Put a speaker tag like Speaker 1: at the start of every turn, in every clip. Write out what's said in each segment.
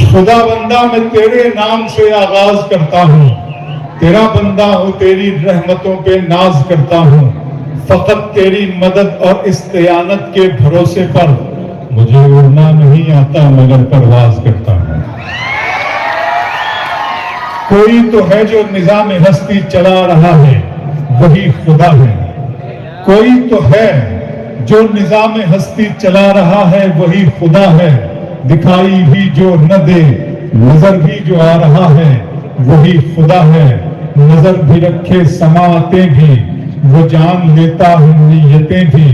Speaker 1: खुदा बंदा मैं तेरे नाम से आगाज करता हूँ, तेरा बंदा हूँ, तेरी रहमतों पे नाज करता हूँ। फकत तेरी मदद और इस्तियानत के भरोसे पर मुझे उड़ना नहीं आता मगर परवाज करता हूँ। कोई तो है जो निजाम हस्ती चला रहा है, वही खुदा है। कोई तो है जो निजाम हस्ती चला रहा है, वही खुदा है। दिखाई भी जो न दे, नजर भी जो आ रहा है, वही खुदा है। नजर भी रखे समातें भी, वो जान लेता है नीयतें भी।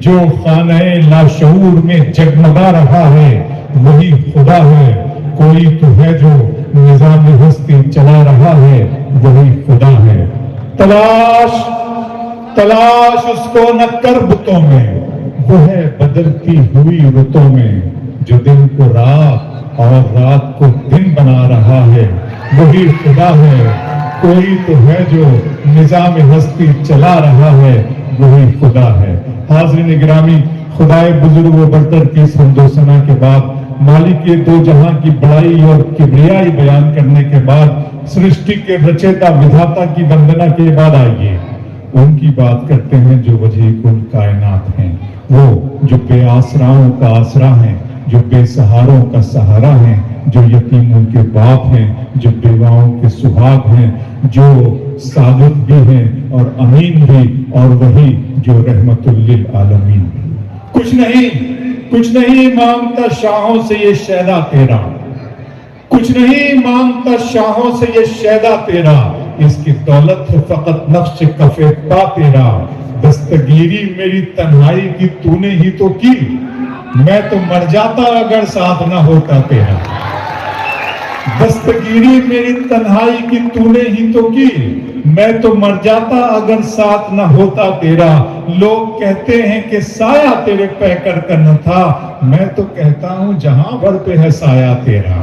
Speaker 1: जो खाने लाशऊर में जगमगा रहा है, वही खुदा है। कोई तो है जो निजाम हस्ती चला रहा है, वही खुदा है। तलाश तलाश उसको न कर बुतों में, वो है बदलती हुई रुतों में। जो दिन को रात और रात को दिन बना रहा है, वही खुदा है। कोई तो है जो निजाम हस्ती चला रहा है, वही खुदा है। हाज़िरीन गिरामी, खुदाए बुजुर्ग व बरतर की समदोसना के बाद, मालिक के दो जहां की बड़ाई और किबरियाई बयान करने के बाद, सृष्टि के रचयिता विधाता की वंदना के बाद आइए उनकी बात करते हैं जो वजह कुल कायनात हैं। वो जो बेआसराओं का आसरा है, जो बेसहारों का सहारा है, जो यतीमों के बाप हैं, जो बेवाओं के सुहाग हैं, जो सादिक भी हैं और अमीन भी, और वही जो रहमतुल लिल आलमीन भी। कुछ नहीं मांगता शाहों से ये शैदा तेरा, कुछ नहीं मांगता शाहों से ये शैदा तेरा। इसकी दौलत है फकत नक्श कफे पा तेरा। दस्तगीरी मेरी तन्हाई की तूने ही तो की, मैं तो मर जाता अगर साथ ना होता तेरा। दस्तगीरी मेरी तन्हाई की तूने ही तो की, मैं तो मर जाता अगर साथ ना होता तेरा। लोग कहते हैं कि साया तेरे पैकर का न था, मैं तो कहता हूं जहां भर पे है साया तेरा।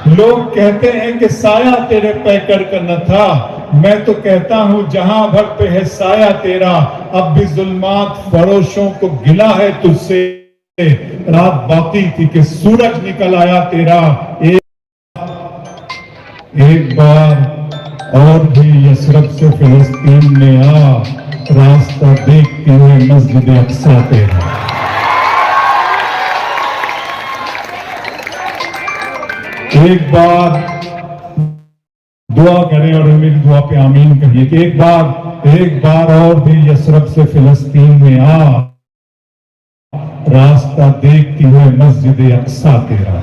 Speaker 1: लोग कहते हैं कि साया तेरे पैकर का न था, मैं तो कहता हूं जहां भर पे है साया तेरा। अब भी जुल्मात फरोशों को गिला है तुझसे, रात बाकी थी कि सूरज निकल आया तेरा। एक बार और भी यसरब से फिलिस्तीन में आ, रास्ता देखती है मस्जिद अक्सा तेरा। एक बार दुआ करें और मेरी दुआ पे आमीन कहिए कि एक बार और भी यसरब से फिलिस्तीन में आ, रास्ता देखती है मस्जिद अक्सा तेरा।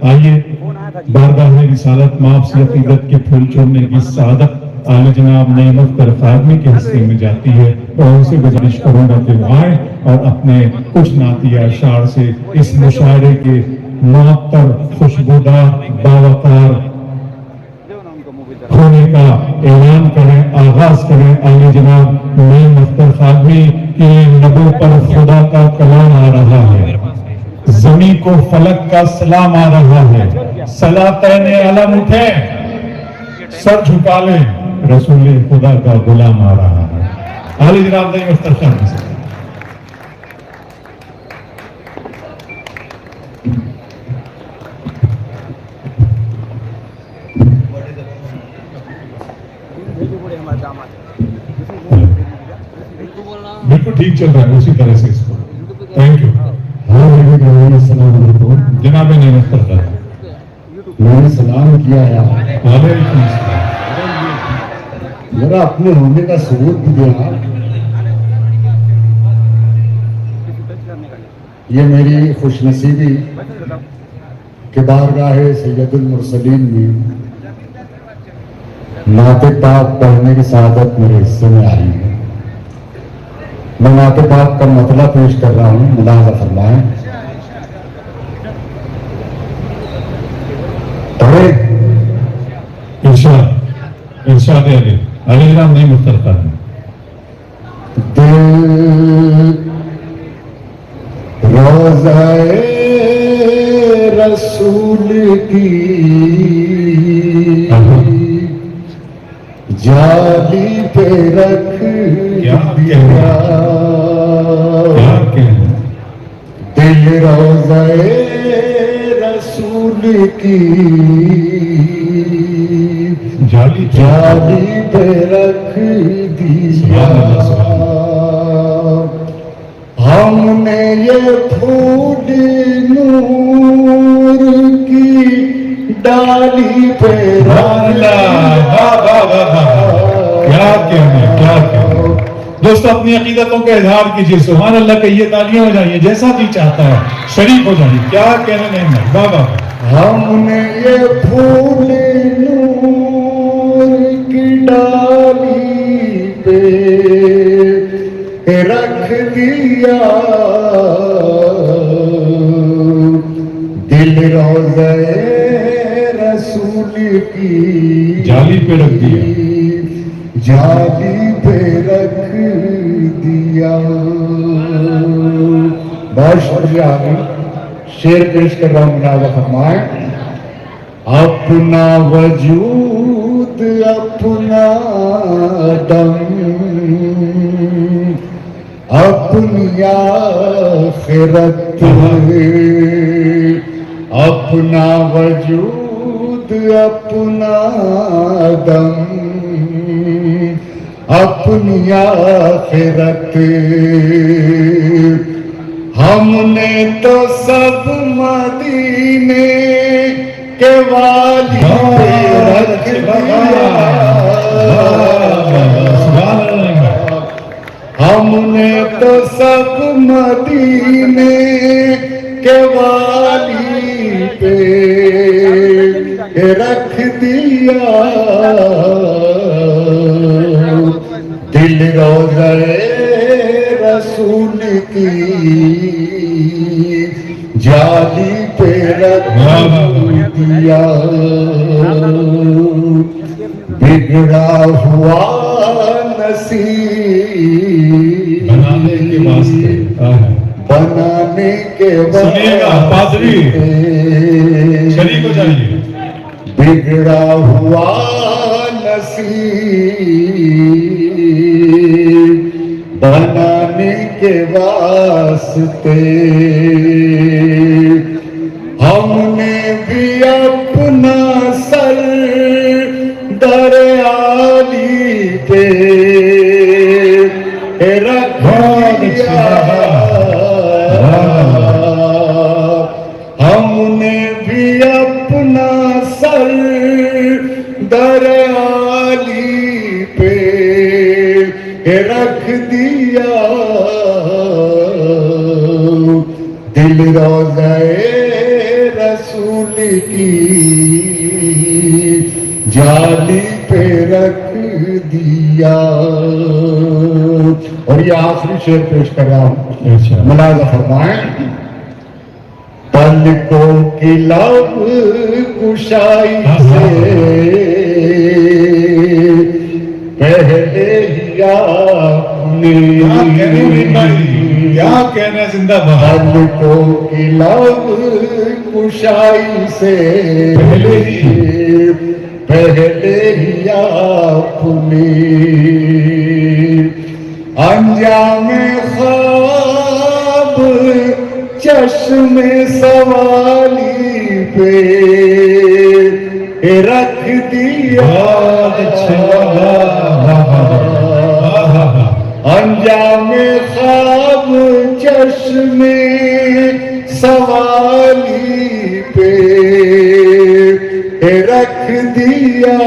Speaker 1: आइए बारगाह रिसालत माफ से अकीदत के फूल छोड़ने की सादत आले जनाब नेमत तरफादमी के हिस्से में जाती है, और उनसे गुजारिश करूंगा कि वो आए और अपने कुछ नातिया अशार से इस मुशायरे के मुअत्तर, खुशबूदार, बावकार होने का ऐलान करें, आगाज करें। आले जनाब नेमत तरफादमी की लबों पर खुदा का कलाम आ रहा है, जमी को फलक का सलाम आ रहा है। सलातैन अलम उठे, सर झुका ले, रसूल खुदा का गुलाम आ रहा है। आली जनाब नहीं मुख्तर से बिल्कुल ठीक चल रहा है उसी तरह से इसको। Thank you. जनाब ने मैंने
Speaker 2: सलाम किया है, मेरा अपने होने का सबूत भी दिया। ये मेरी खुशनसीबी के बारगाह सैयदुल मुरसलीन में नाते पाक पढ़ने की सआदत मेरे हिस्से में आई है। मैं नाते पाक का मतलब पेश कर रहा हूँ, मुलाजा फरमाएं।
Speaker 1: इरशाद अली राम नहीं मुख्तरता है।
Speaker 2: दिल रोज़ाए रसूल की जाली पे रख दिया।
Speaker 1: क्या
Speaker 2: दिल रोज़े रसूल की
Speaker 1: जाली
Speaker 2: जाली पे रख दिया। हमने ये फूल नूर की डाली पे रख
Speaker 1: वाह वाह वाह वाह, क्या कहने, क्या कहने। दोस्तों अपनी अकीदतों का इजहार कीजिए, सुभान अल्लाह कहिए, तालियां बजाइए, जैसा जी चाहता है शरीक हो जाइए, क्या कहने नहीं है। वाह वाह।
Speaker 2: हमने ये फूल नूर की डाली पे रख दिया। दिल रोज़े रसूल की
Speaker 1: जाली पे रख दिया।
Speaker 2: जाली पे रख दिया। बहुत शुक्रिया। शेर पेश कर रहा हूं, मुनाज़ा फरमाए। अपना वजूद अपना दम अपनी आखिरत, अपना वजूद अपना दम अपनी आखिरत। हमने तो सब मदीने के वाली पे रख दिया। हमने तो सब मदीने के वाली पे रख दिया। दिल रोज़े रसूल की जाली पे रख दिया। बिगड़ा हुआ नसीब
Speaker 1: बनाने के वास्ते,
Speaker 2: बनाने के
Speaker 1: सुनिएगा पादरी, शरीक हो जाइए।
Speaker 2: बिगड़ा हुआ नसीब बनाने के वास्ते हमने भी अपना सर दरियाली पे रख दिया। हमने भी अपना सर दरियाली पे रख दिया। दिल रोज़े रसूल की जाली पे रख दिया। और ये आखिरी शेर पेश कर रहा हूं, मुलाज़ा फरमाएं। पलकों की लब कुशाई से पहले ही आपने
Speaker 1: क्या कहना, जिंदाबाद।
Speaker 2: पलकों की लब कुशाई से पहले ही आपने अंजाम ख्वाब चश्मे सवाली पे रख दिया। अंजाम ख्वाब चश्मे सवाली पे रख दिया।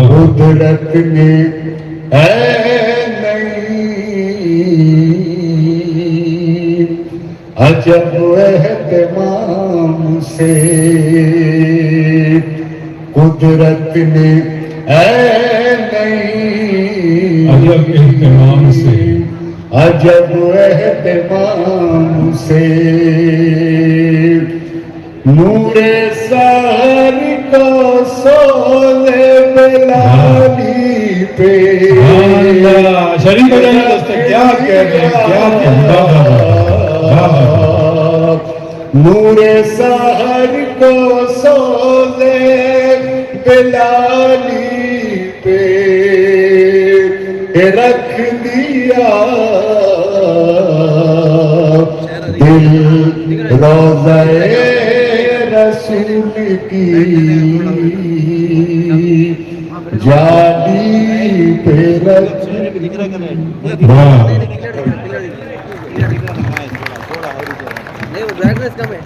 Speaker 2: कुदरत ने अजब एहतमाम से कुदरत ने
Speaker 1: अजब एहतमाम से
Speaker 2: अजब एहतमाम से नूरे सहर को सोले बेलाली पे
Speaker 1: शरीक हो जाइए दोस्तों, क्या कहते हैं, क्या कहते।
Speaker 2: नूरे सहर को सोले बेलाली पे रख दिया। दिल रोज़े रसूल की जाली पे रख।
Speaker 1: वाह।
Speaker 3: नहीं वो ब्राइटनेस कम है,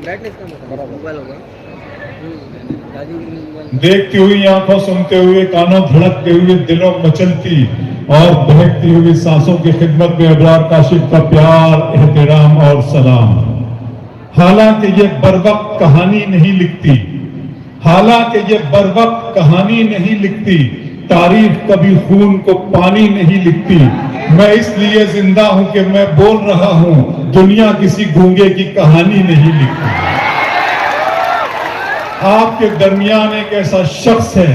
Speaker 3: ब्राइटनेस कम है, मोबाइल होगा।
Speaker 1: देखती हुई आंखों, सुनते हुए कानों, धड़कते हुए दिलों, मचलती और बहकती हुई सांसों की खिदमत में अबरार काशिफ का प्यार, एहतराम और सलाम। हालांकि ये बरवक्त कहानी नहीं लिखती, हालांकि ये बरवक्त कहानी नहीं लिखती, तारीख कभी खून को पानी नहीं लिखती। मैं इसलिए जिंदा हूं कि मैं बोल रहा हूं, दुनिया किसी गूंगे की कहानी नहीं लिखती। आपके दरमियान एक ऐसा शख्स है,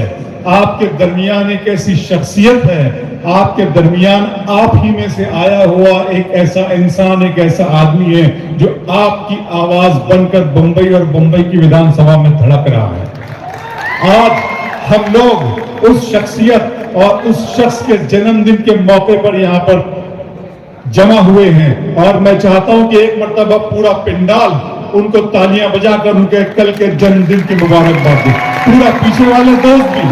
Speaker 1: आपके दरमियान एक ऐसी शख्सियत है, आपके दरमियान आप ही में से आया हुआ एक ऐसा इंसान, एक ऐसा आदमी है जो आपकी आवाज बनकर बंबई और बंबई की विधानसभा में धड़क रहा है। आज हम लोग उस शख्सियत और उस शख्स के जन्मदिन के मौके पर यहाँ पर जमा हुए हैं और मैं चाहता हूं कि एक मर्तबा पूरा पिंडाल उनको तालियां बजाकर उनके कल के जन्मदिन की मुबारकबाद दे। पूरा पीछे वाले दोस्त भी,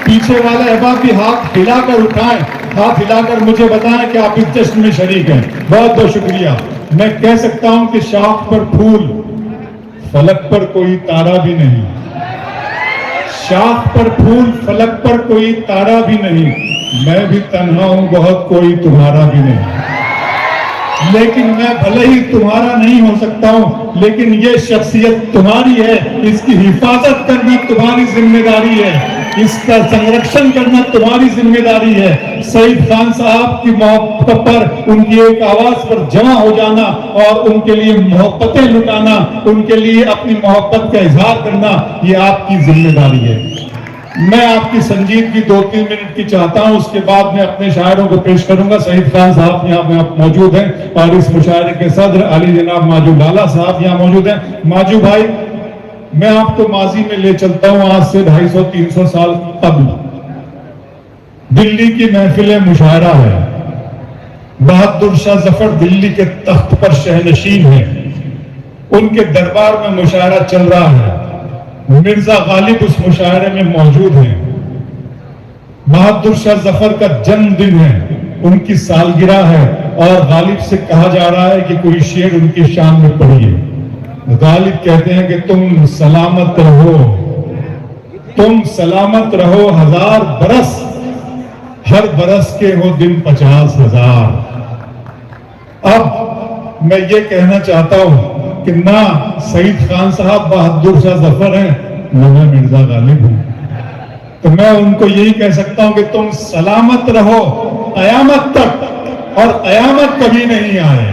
Speaker 1: पीछे वाले अहबाब भी हाथ हिलाकर उठाएं, हाथ हिलाकर मुझे बताएं कि आप इस जश्न में शरीक हैं। बहुत बहुत शुक्रिया। मैं कह सकता हूं कि शाख पर फूल, फलक पर कोई तारा भी नहीं, शाख पर फूल, फलक पर कोई तारा भी नहीं, मैं भी तन्हा हूं बहुत, कोई तुम्हारा भी नहीं। लेकिन मैं भले ही तुम्हारा नहीं हो सकता हूं, लेकिन ये शख्सियत तुम्हारी है, इसकी हिफाजत करना तुम्हारी जिम्मेदारी है, इसका संरक्षण करना तुम्हारी जिम्मेदारी है। सईद खान साहब की मोहब्बत पर, उनकी एक आवाज पर जमा हो जाना और उनके लिए मोहब्बतें लुटाना, उनके लिए अपनी मोहब्बत का इजहार करना, ये आपकी जिम्मेदारी है। मैं आपकी संजीदगी 2-3 मिनट की चाहता हूं, उसके बाद मैं अपने शायरों को पेश करूंगा। सईद खान साहब यहाँ पे मौजूद हैं और इस मुशायरे के सदर अली जनाब माजू लाला साहब यहाँ मौजूद हैं। माजू भाई, मैं आपको माजी में ले चलता हूं, आज से 250-300 साल कबल दिल्ली की महफिल मुशायरा है। बहादुर शाह जफर दिल्ली के तख्त पर शहनशीन है, उनके दरबार में मुशायरा चल रहा है। मिर्जा गालिब उस मुशायरे में मौजूद हैं। बहादुर शाह जफर का जन्मदिन है, उनकी सालगिरह है और गालिब से कहा जा रहा है कि कोई शेर उनकी शान में पढ़िए। गालिब कहते हैं कि तुम सलामत रहो, तुम सलामत रहो 1000 बरस, हर बरस के हो दिन 50,000। अब मैं ये कहना चाहता हूं कि ना सईद खान साहब बहादुर शाह जफर हैं, ना मैं मिर्जा गालिब हूं, तो मैं उनको यही कह सकता हूं कि तुम सलामत रहो कयामत तक, और कयामत कभी नहीं आए।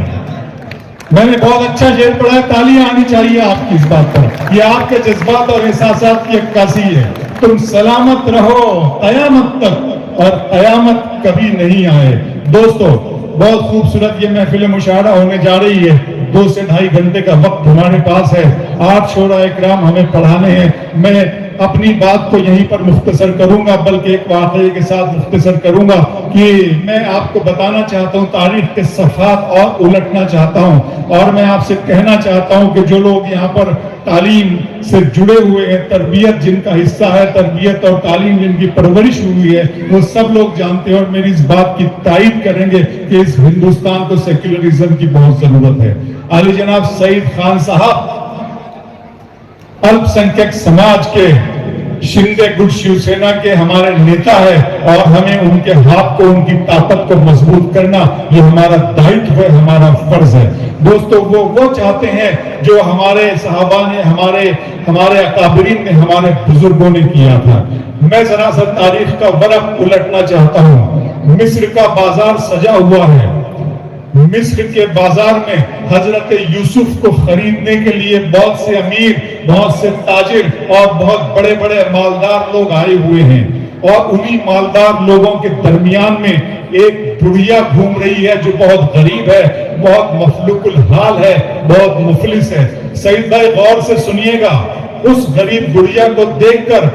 Speaker 1: मैंने बहुत अच्छा शेर पढ़ा है, तालियां आनी चाहिए आपकी इस बात पर, ये आपके जज्बात और एहसासात की अक्कासी है। तुम सलामत रहो कयामत तक और कयामत कभी नहीं आए। दोस्तों, बहुत खूबसूरत ये महफिल मुशायरा होने जा रही है। 2 से 2.5 घंटे का वक्त हमारे पास है। 8 शोरा इकराम हमें पढ़ाने हैं। मैं अपनी बात को यहीं पर मुख्तसर करूंगा, बल्कि एक वाक़ये के साथ मुख्तसर करूंगा कि मैं आपको बताना चाहता हूं, तारीख के सफ़ात और उलटना चाहता हूं, और मैं आपसे कहना चाहता हूं कि जो लोग यहाँ पर तालीम से जुड़े हुए हैं, तरबियत जिनका हिस्सा है, तरबियत और तालीम जिनकी परवरिश हुई है, वो सब लोग जानते हैं और मेरी इस बात की तायीद करेंगे कि इस हिंदुस्तान को सेक्युलरिज्म की बहुत जरूरत है। आली जनाब सईद खान साहब अल्पसंख्यक समाज के शिंदे गुट शिवसेना के हमारे नेता है और हमें उनके हाथ को, उनकी ताकत को मजबूत करना ये हमारा दायित्व है, हमारा फर्ज है। दोस्तों, वो चाहते हैं जो हमारे सहाबा ने, हमारे अकाबरीन ने, हमारे बुजुर्गों ने किया था। मैं जरा सा तारीख का वरक उलटना चाहता हूँ। मिस्र का बाजार सजा हुआ है। मिस्र के बाजार में हजरत यूसुफ को खरीदने के लिए बहुत से अमीर, बहुत से ताजिर और बहुत बड़े बड़े मालदार लोग आए हुए हैं, और उन्हीं मालदार लोगों के दरमियान में एक बुढ़िया घूम रही है जो बहुत गरीब है, बहुत मफलूकुल हाल है, बहुत मुफलिस है। सईद भाई गौर से सुनिएगा, उस गरीब बुढ़िया को देखकर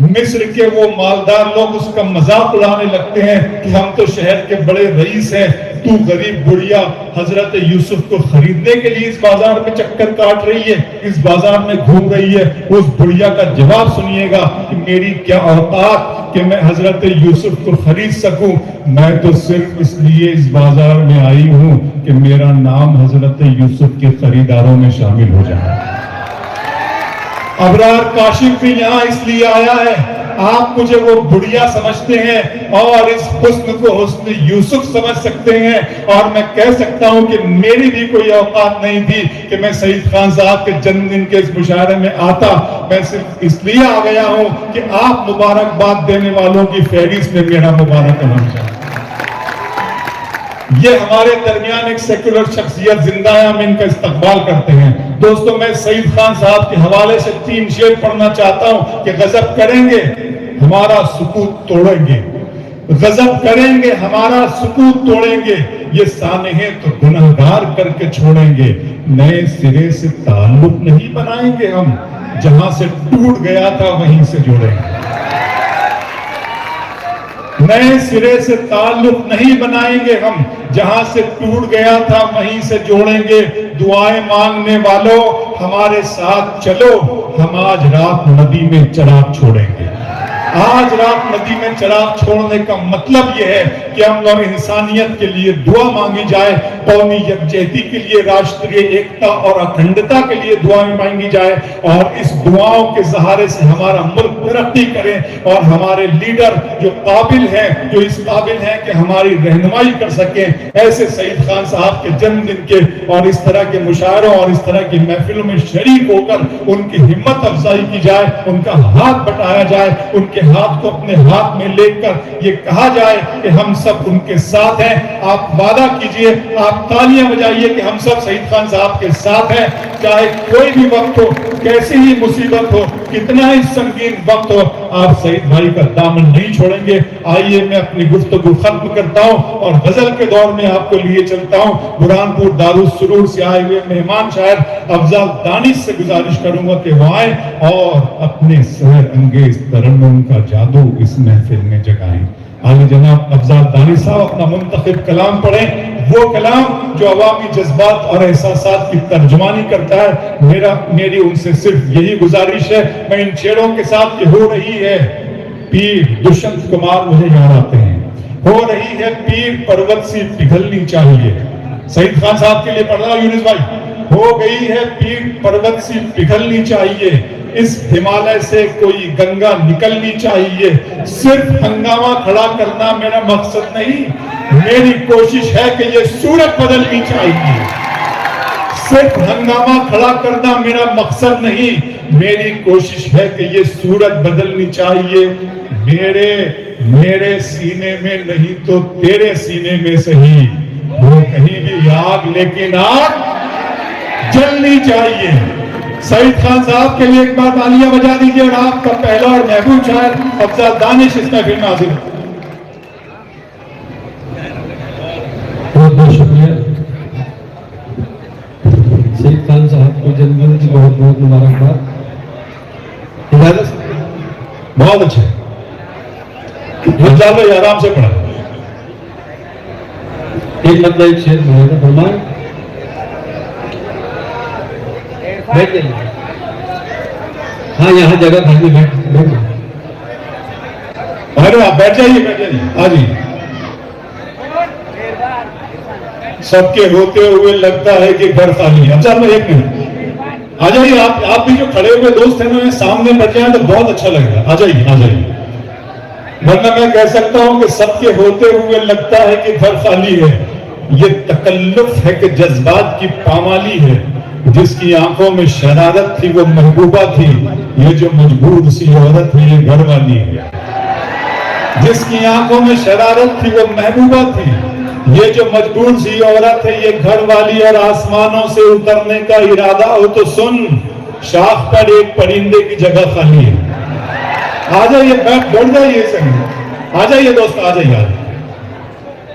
Speaker 1: मिस्र के वो मालदार लोग उसका मजाक उड़ाने लगते हैं कि हम तो शहर के बड़े रईस हैं, तू गरीब बुढ़िया हजरत यूसुफ को खरीदने के लिए इस बाजार में चक्कर काट रही है, इस बाजार में घूम रही है। उस बुढ़िया का जवाब सुनिएगा कि मेरी क्या औकात कि मैं हजरत यूसुफ को खरीद सकूं, मैं तो सिर्फ इसलिए इस बाजार में आई हूं कि मेरा नाम हजरत यूसुफ के खरीदारों में शामिल हो जाए। अबरार काशिफ भी यहाँ इसलिए आया है, आप मुझे वो बुढ़िया समझते हैं और इस हुस्न को हुस्न यूसुफ समझ सकते हैं, और मैं कह सकता हूं कि मेरी भी कोई औकात नहीं थी कि मैं सईद खान साहब के जन्मदिन के इस मुशायरे में आता। मैं सिर्फ इसलिए आ गया हूं कि आप मुबारकबाद देने वालों की फहरिस्त में मेरा मुबारक नाम है। ये हमारे दरमियान एक सेकुलर शख्सियत जिंदा है, हम इनका इस्तकबाल करते हैं। दोस्तों, मैं सईद खान साहब के हवाले से 3 शेर पढ़ना चाहता हूं कि गजब करेंगे हमारा सुकूत तोड़ेंगे, गजब करेंगे हमारा सुकूत तोड़ेंगे, ये सानहे तो गुनहगार करके छोड़ेंगे, नए सिरे से ताल्लुक नहीं बनाएंगे हम, जहां से टूट गया था वहीं से जोड़ेंगे। नए सिरे से ताल्लुक नहीं बनाएंगे हम, जहां से टूट गया था वहीं से जोड़ेंगे। दुआएं मांगने वालों हमारे साथ चलो, हम आज रात नदी में चराग छोड़ेंगे। आज रात नदी में चराग छोड़ने का मतलब यह है कि हम और इंसानियत के लिए दुआ मांगी जाए, कौमी यकजहती के लिए, राष्ट्रीय एकता और अखंडता के लिए दुआएं मांगी जाए, और इस दुआओं के सहारे से हमारा मुल्क तरक्की करे और हमारे लीडर जो काबिल हैं, जो इस काबिल हैं कि हमारी रहनुमाई कर सके, ऐसे सईद खान साहब के जन्मदिन के और इस तरह के मुशायरों और इस तरह की महफिलों में शरीक होकर उनकी हिम्मत अफजाई की जाए, उनका हाथ बटाया जाए, उनके हाथ को अपने हाथ में लेकर ये कहा जाए कि हम सब उनके साथ हैं। आप वादा कीजिए, आप तालियां बजाइए कि हम सब सईद खान साहब के साथ हैं, चाहे कोई भी वक्त हो, कैसी ही मुसीबत हो, कितना ही संगीन वक्त हो, आप सईद भाई का दामन नहीं छोड़ेंगे। आइए मैं अपनी गुफ्तगू खत्म करता हूं और गजल के दौर में आपको लिए चलता हूं। बुरहानपुर दारुस सुरूर से आए हुए मेहमान शायर अफजाल दानिश से गुजारिश करूंगा कि वो आए और अपने सहर अंगेज तरन्नुम का जादू इस महफिल में जगाएं। आगे जनाब अफजाल दानिश साहब अपना मुंतखब कलाम पढ़ें, वो कलाम जो अवामी जज्बात और एहसासात की तर्जुमानी करता है। मेरी उनसे सिर्फ यही गुजारिश है। मैं इन शेरों के साथ कि हो रही है पीर दुष्यंत कुमार मुझे याद आते हैं, हो रही है पीर पर्वत सी पिघलनी चाहिए। सईद खान साहब के लिए पढ़ रहा यूनिस भाई, हो गई है पीर पर्वत सी पिघलनी चाहिए, इस हिमालय से कोई गंगा निकलनी चाहिए। सिर्फ हंगामा खड़ा करना मेरा मकसद नहीं, मेरी कोशिश है कि ये सूरत बदलनी चाहिए। सिर्फ हंगामा खड़ा करना मेरा मकसद नहीं, मेरी कोशिश है कि ये सूरत बदलनी चाहिए। मेरे सीने में नहीं तो तेरे सीने में सही, वो कहीं भी आग लेकिन आग जलनी चाहिए। सईद खान साहब के लिए एक बार तालियां बजा दीजिए और आपका पहला और महबूब शायर अफजाल दानिश इस महफिल में हाजिर।
Speaker 4: बहुत बहुत शुक्रिया सईद खान साहब को जन्मदिन की बहुत बहुत मुबारकबाद।
Speaker 1: बहुत अच्छे, आराम से पढ़ा।
Speaker 4: एक मतलब एक शेर बोलेगा, फरमाए बैठ जाइए। हाँ, यहाँ जगह खाली बैठ
Speaker 1: अरे आप बैठ जाइए, बैठ जाइए, आ जाइए। सबके होते हुए लगता है कि घर खाली है। अच्छा, एक मिनट आ जाइए। आप भी जो खड़े हुए दोस्त हैं ना, सामने बैठ जाए तो बहुत अच्छा लगेगा। आ जाइए, आ जाइए। वरना मैं कह सकता हूं कि सबके होते हुए लगता है कि घर खाली है। ये तकल्लुफ है कि जज्बात की पामाली है। जिसकी आंखों में शरारत थी वो महबूबा थी, ये जो मजबूर सी औरत है ये घर वाली है। जिसकी आंखों में शरारत थी वो महबूबा थी, ये जो मजबूर सी औरत है ये घर वाली। और आसमानों से उतरने का इरादा हो तो सुन, शाख पर एक परिंदे की जगह खाली है। आ जाइए, बैठ जाइए, आ जाइए दोस्त, आ जाइए,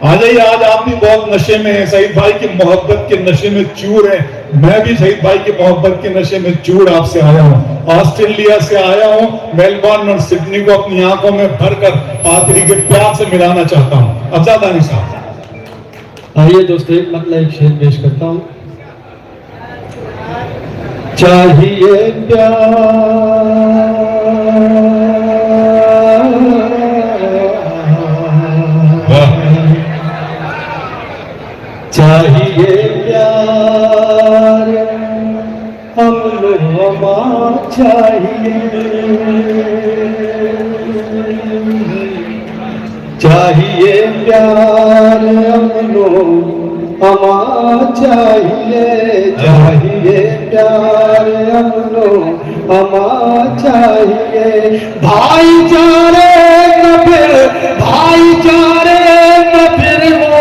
Speaker 1: आ जाइए। आज आप भी बहुत नशे में हैं, सईद भाई की मोहब्बत के नशे में चूर है। मैं भी सईद भाई की मोहब्बत के नशे में चूर आपसे आया हूं। ऑस्ट्रेलिया से आया हूं, मेलबर्न और सिडनी को अपनी आंखों में भरकर पादरी के प्यार से मिलाना चाहता हूं। अच्छा दानी साहब,
Speaker 4: आइए दोस्तों, एक मतलब एक शेर पेश करता हूँ। चाहिए प्यार चाहिए प्यार हम लोग चाहिए चाहिए प्यार हम लोग हमारा चाहिए चाहिए प्यार हम लोग हमारा चाहिए भाईचारे न फिर भाईचारे न फिर वो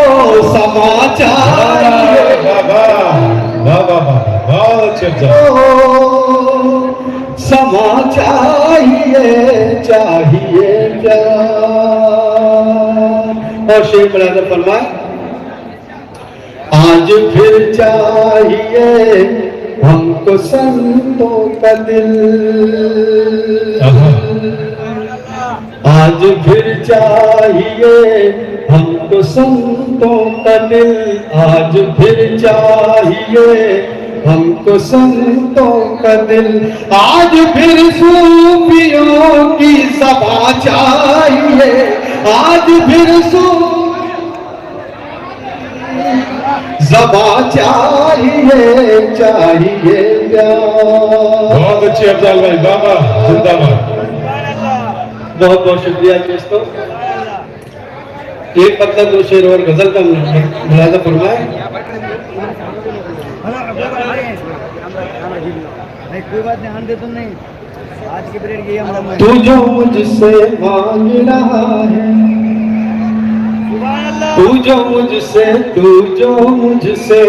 Speaker 4: समाज चाहिए
Speaker 1: वाह वाह वाह, बहुत अच्छा।
Speaker 4: समा चाहिए चाहिए प्यार। और शेर मुलाज़म फरमाए, आज फिर चाहिए हमको संतों का दिल, आज फिर चाहिए हमको संतों का दिल, आज फिर चाहिए हमको संतों का दिल, आज फिर सूफियों की सभा चाहिए, आज फिर सभा चाहिए चाहिए प्यार।
Speaker 1: बहुत अच्छे अफजाल भाई, बाबा जिंदाबाद।
Speaker 4: बहुत बहुत शुक्रिया दोस्तों। एक मतलब दो शेर और गजल का मुलाजा फरमाए।
Speaker 3: कोई बात नहीं, आने दे तुम नहीं, आज की पीरियड ये हमारा
Speaker 4: तू जो मुझसे मांग रहा है, तू जो मुझसे तू जो मुझसे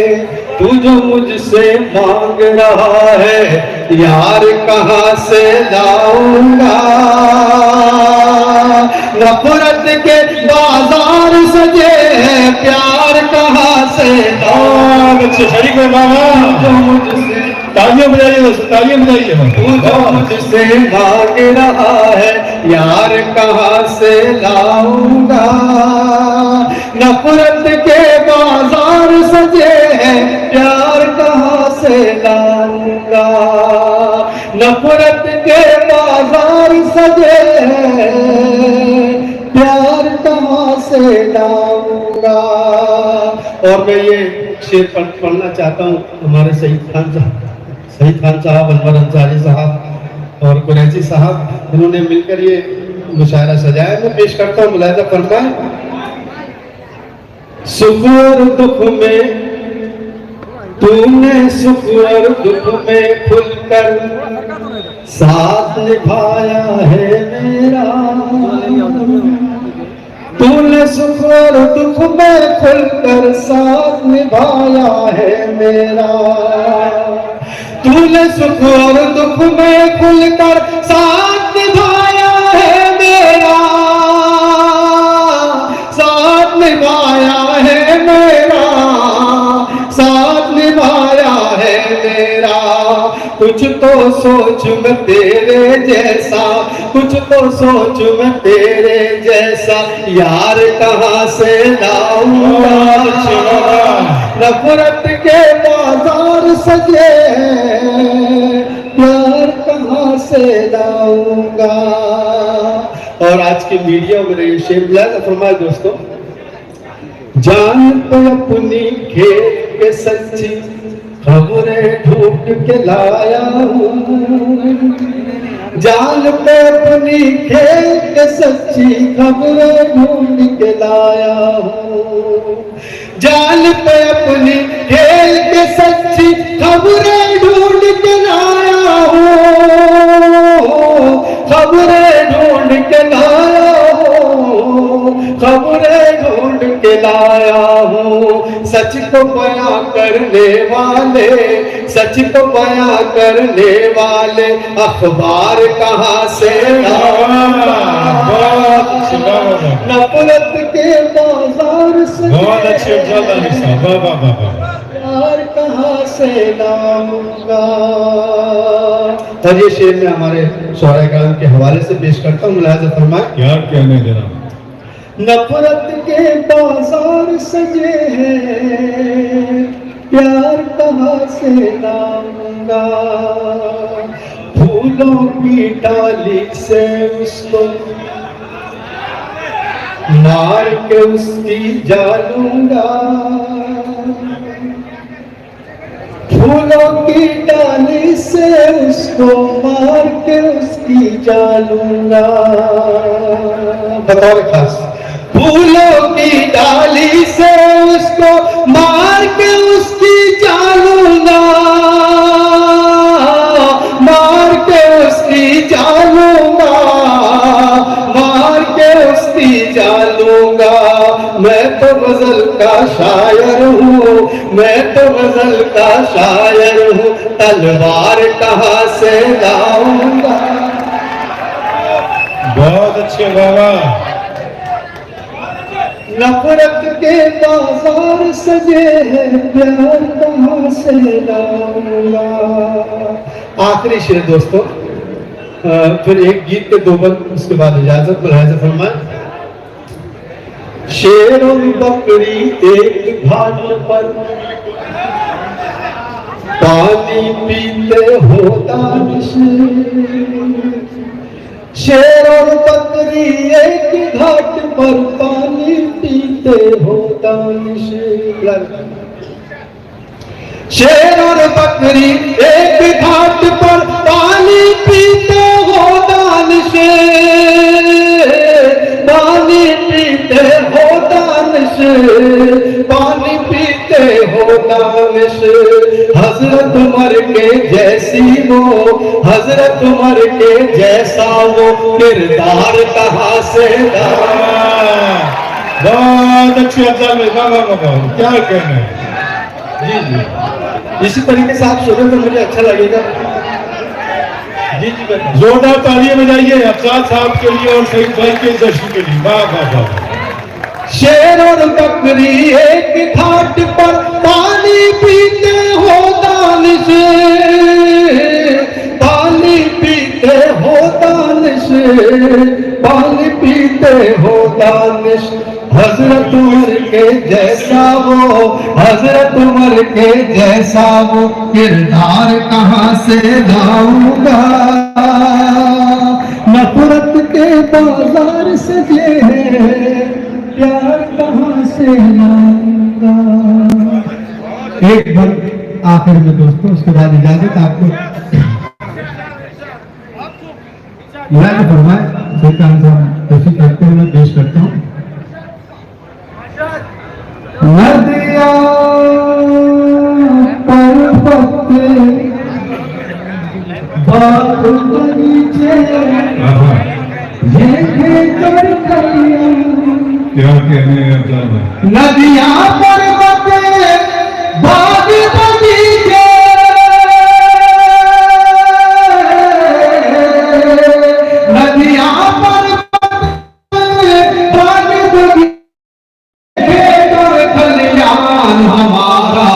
Speaker 4: तू जो मुझसे मांग रहा है, यार कहाँ से लाऊंगा, नफरत के बाजार सजे हैं, प्यार कहाँ से लाऊंगा।
Speaker 1: अच्छे शरीक है बाबा,
Speaker 4: जो मुझसे
Speaker 1: तालियां बजाइए दोस्तों, तालियां बजाइए।
Speaker 4: तू जो मुझसे मांग रहा है, यार कहाँ से लाऊंगा, नफरत के बाजार सजे हैं, प्यार कहाँ से लाऊंगा, नफरत के बाजार सजे हैं, प्यार कहाँ से लाऊंगा। और मैं ये शेर पढ़ना चाहता हूँ हमारे शहीद खान साहब, अनवर अंसारी साहब और कुरैशी साहब, इन्होंने मिलकर ये मुशायरा सजाया। मैं पेश करता हूँ, मुलाहिजा फरमाए। सुख और दुख में तूने सुख और दुख में खुलकर साथ निभाया है मेरा, तूने सुख और दुख में खुलकर साथ निभाया है मेरा, तूने सुख और दुख में खुलकर साथ निभाया है मेरा, साथ निभाया है मेरा, साथ निभाया है मेरा। कुछ तो सोच मैं तेरे जैसा, कुछ तो सोच मैं तेरे जैसा, यार कहाँ से लाऊंगा, नफरत के बाजार सजे हैं, प्यार कहाँ से लाऊंगा। और आज के मीडिया में ये शेर फरमाए दोस्तों, जान पे अपनी खेत के सच्ची खबरें ढूंढ के लाया हूँ, जान पे अपनी खेत के सच्ची खबरें ढूंढ के लाया हूँ, जान पे अपनी खेत के सच्ची खबरें ढूंढ के लाया हूँ, खबरें ढूंढ के लाया हूँ, खबरें ढूंढ के लाया हूँ। सच को बयां करने वाले, सच को बयां करने वाले, अखबार कहाँ से लाऊंगा, नफरत के बाजार से,
Speaker 1: बहुत अच्छे
Speaker 4: प्यार कहाँ कहाँ से लाऊंगा। और ये शेर में हमारे शौर्य कालम के हवाले से पेश करता हूँ, मुलाहिजा फरमाए।
Speaker 1: क्या कहने जरा।
Speaker 4: नफरत के बाजार सजे हैं, प्यार कहाँ से लाऊंगा। फूलों की डाली से उसको मार के उसकी जालूंगा। फूलों की डाली से उसको मार के उसकी जालूंगा। बताओ खास, फूलों की डाली से उसको मार के उसकी जालूंगा, मार के उसकी जालूंगा, मार के उसकी जालूंगा। मैं तो गजल का शायर हूँ, मैं तो गजल का शायर हूँ, तलवार कहाँ से लाऊंगा।
Speaker 1: बहुत अच्छे बाबा।
Speaker 4: नफरत के बाजार सजे हैं, प्यार कहाँ से लाऊंगा। आखिरी शेर दोस्तों, फिर एक गीत के दो बंद, उसके बाद इजाजत। मुलाहिजा फरमाए। शेर और बकरी एक घाट पर पानी पीते हो दानिश। शेर और बकरी एक घाट पर पानी पीते हो दानिश। शेर और बकरी एक घाट पर पानी पीते हो दानिश, पानी पीते हो दानिश, पानी पीते हो दानिश। हजरत उमर के जैसी वो, हजरत उमर के जैसा वो किरदार कहाँ से लाऊंगा।
Speaker 1: बहुत अच्छी अफजल में बाबा क्या कहना है।
Speaker 4: जी जी, इसी तरीके से आप सुने तो मुझे अच्छा लगेगा। जी जी बताइए।
Speaker 1: जोरदार तालियां बजाइए अफजाल साहब के लिए और सईद भाई के जश्न के लिए। वाह वाह वाह।
Speaker 4: शेर और बकरी एक घाट पर पानी पीते हो दानिश, पानी पीते हो दानिश, पानी पीते हो दानिश। हजरत उमर के जैसा वो, हजरत उमर के जैसा वो किरदार कहाँ से लाऊंगा। नफरत के बाजार सजे हैं, प्यार कहाँ से लाऊंगा। एक बार आखिर में दोस्तों, उसके बाद इजाजत आपको। मुलाहिजा फरमाए। कोशिश करते हुए मैं पेश करता हूँ। नदिया पर्वत बाग बगीचे
Speaker 1: क्या कहने हैं अफजाल भाई।
Speaker 4: नदिया पर्वत बाग बगीचे, नदिया पर्वत बाग बगीचे, हमारा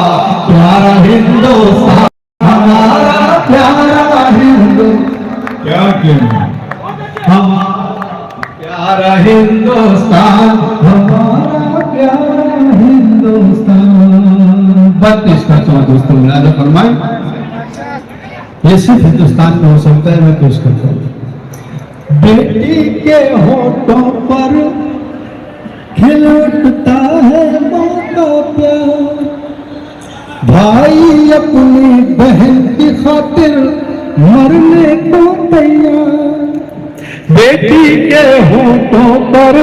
Speaker 4: प्यारा हिंदुस्तान, हमारा प्यारा हिंदुस्तान,
Speaker 1: क्या कहना है।
Speaker 4: हमारा प्यारा हिंदुस्तान, हमारा प्यारा हिंदुस्तान। 32 का 14 दोस्तों, मुलाहिजा फरमाए। ये सिर्फ हिंदुस्तान में हो सकता है, मैं पेश करता हूँ। बेटी के होठों पर खिल उठता है माँ का प्यार, भाई अपनी बहन की खातिर मरने को तैयार। बेटी के होठों पर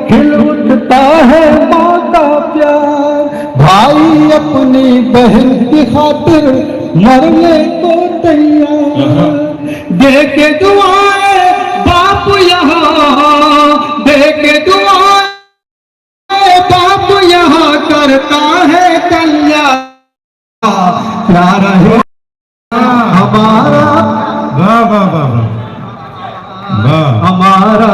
Speaker 4: खिल उठता है माँ का प्यार, भाई अपनी बहन की खातिर मरने को तैयार। दे के दुआएं बाप यहाँ, दे के दुआएं बाप यहाँ करता है कल्याण। प्यारा है हमारा,
Speaker 1: वाह वाह वाह वाह।
Speaker 4: हमारा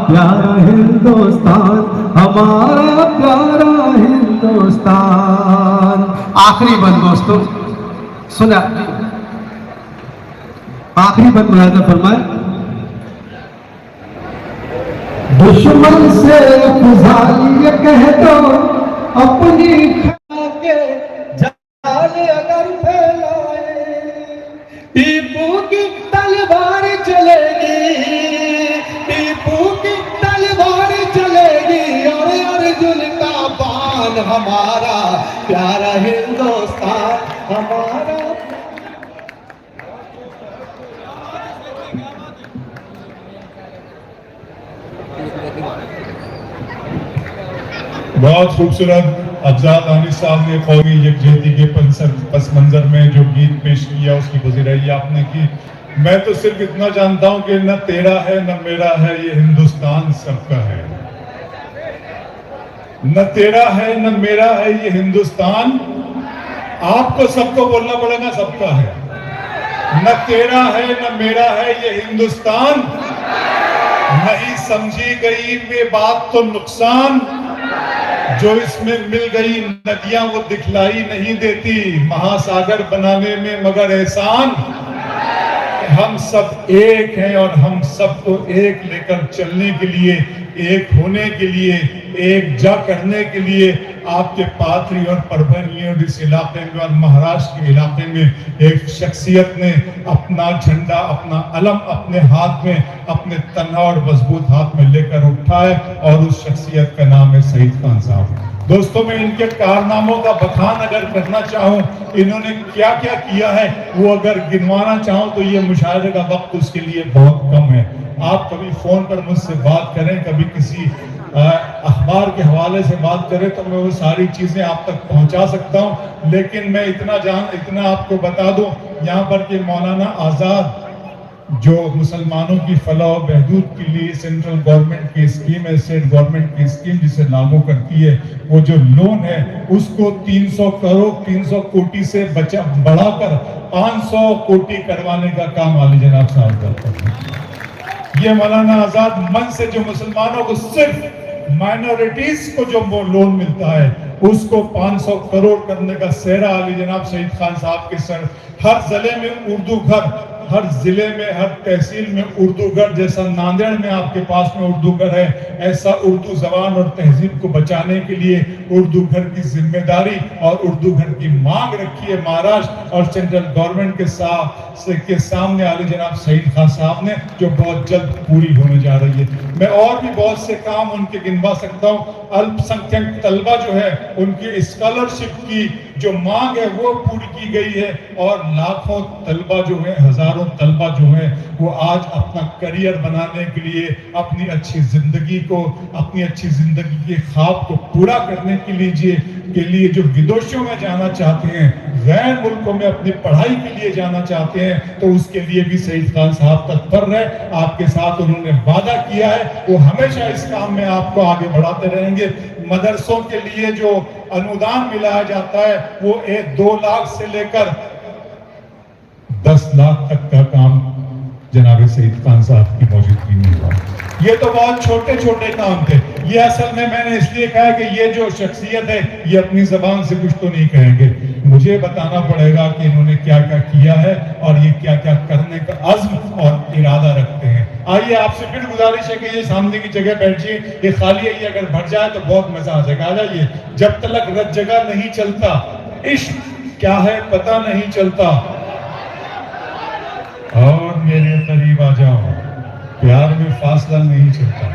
Speaker 4: प्यारा हिंदुस्तान, हमारा प्यारा हिंदुस्तान। आखिरी बंद दोस्तों, सुना आखिरी बात मुलाजा फरमाए। दुश्मन से खुजाली कह दो अपनी खा के जाल अगर फैलाए, टीपू की तलवार चलेगी, टीपू की तलवार चलेगी और अर्जुन का बाण हमारा प्यारा हिंदुस्तान हमारा।
Speaker 1: बहुत खूबसूरत अफजाल आनी साहब ने कौमी यकजहती के पस मंजर में जो गीत पेश किया उसकी गुज़राई आपने की। मैं तो सिर्फ इतना जानता हूं कि न तेरा है न मेरा है, ये हिंदुस्तान सबका है। न तेरा है न मेरा है, ये हिंदुस्तान आपको सबको बोलना पड़ेगा सबका है। न तेरा है न मेरा है, ये हिंदुस्तान नहीं समझी गई ये बात तो नुकसान, जो इसमें मिल गई नदियां वो दिखलाई नहीं देती, महासागर बनाने में मगर एहसान। हम सब एक हैं और हम सबको एक लेकर चलने के लिए, एक होने के लिए, एक जा करने के लिए आपके पाथरी और परभनी और इस इलाके में और महाराष्ट्र के इलाके में एक शख्सियत ने अपना झंडा, अपना अलम अपने हाथ में, अपने तन्हा और मजबूत हाथ में लेकर उठा है और उस शख्सियत का नाम है शहीद खान साहब। दोस्तों, मैं इनके कारनामों का बखान अगर करना चाहूं, इन्होंने क्या क्या किया है वो अगर गिनवाना चाहूं तो ये मुशायरे का वक्त उसके लिए बहुत कम है। आप कभी फोन पर मुझसे बात करें, कभी किसी अखबार के हवाले से बात करें तो मैं वो सारी चीजें आप तक पहुंचा सकता हूं, लेकिन मैं इतना आपको बता दूं यहाँ पर कि मौलाना आजाद जो मुसलमानों की फलाह और बहबूद के लिए सेंट्रल गवर्नमेंट की स्कीम है, स्टेट गवर्नमेंट की स्कीम जिसे लागू करती है, वो जो लोन है उसको 300 कोटी से बढ़ाकर 500 कोटी करवाने का काम आली जनाब साहब करते हैं। ये मौलाना आजाद मन से जो मुसलमानों को सिर्फ माइनॉरिटीज को जो लोन मिलता है उसको 500 करोड़ करने का सेहरा आली जनाब शहीद खान साहब के सर। हर जिले में उर्दू घर, हर जिले में, हर तहसील में उर्दू घर, जैसा नांदेड़ में आपके पास में उर्दू घर है, ऐसा उर्दू जबान और तहजीब को बचाने के लिए उर्दू घर की जिम्मेदारी और उर्दू घर की मांग रखी है महाराष्ट्र और सेंट्रल गवर्नमेंट के सामने आले जनाब शहीद खान साहब ने, जो बहुत जल्द पूरी होने जा रही है। मैं और भी बहुत से काम उनके गिनवा सकता हूँ। अल्पसंख्यक तलबा जो है उनकी स्कॉलरशिप की जो मांग है वो पूरी की गई है और लाखों तलबा जो है, हजारों तलबा जो है वो आज अपना करियर बनाने के लिए, अपनी अच्छी जिंदगी के ख्वाब को पूरा करने के लिए जो विदेशों में जाना चाहते हैं, गैर मुल्कों में अपनी पढ़ाई के लिए जाना चाहते हैं, तो उसके लिए भी शहीद खान साहब तत्पर है। आपके साथ उन्होंने वादा किया है, वो हमेशा इस काम में आपको आगे बढ़ाते रहेंगे। मदरसों के लिए जो अनुदान मिलाया जाता है वो 2 लाख से लेकर 10 लाख तक का काम जनाब शहीद खान साहब की मौजूदगी में हुआ। ये तो बहुत छोटे छोटे काम थे। ये असल में मैंने इसलिए कहा कि ये जो शख्सियत है ये अपनी जबान से कुछ तो नहीं कहेंगे, मुझे बताना पड़ेगा कि इन्होंने क्या क्या किया है और ये क्या क्या करने का अज़्म और इरादा रखते हैं। आइए आपसे फिर गुजारिश है कि ये सामने की जगह बैठिए, ये खाली है, ये अगर भर जाए तो बहुत मजा आ जाएगा। आ जाइए। जब तक रत जगह नहीं चलता, इश्क क्या है पता नहीं चलता, और मेरे करीब आ जाओ, प्यार में फासला नहीं चलता।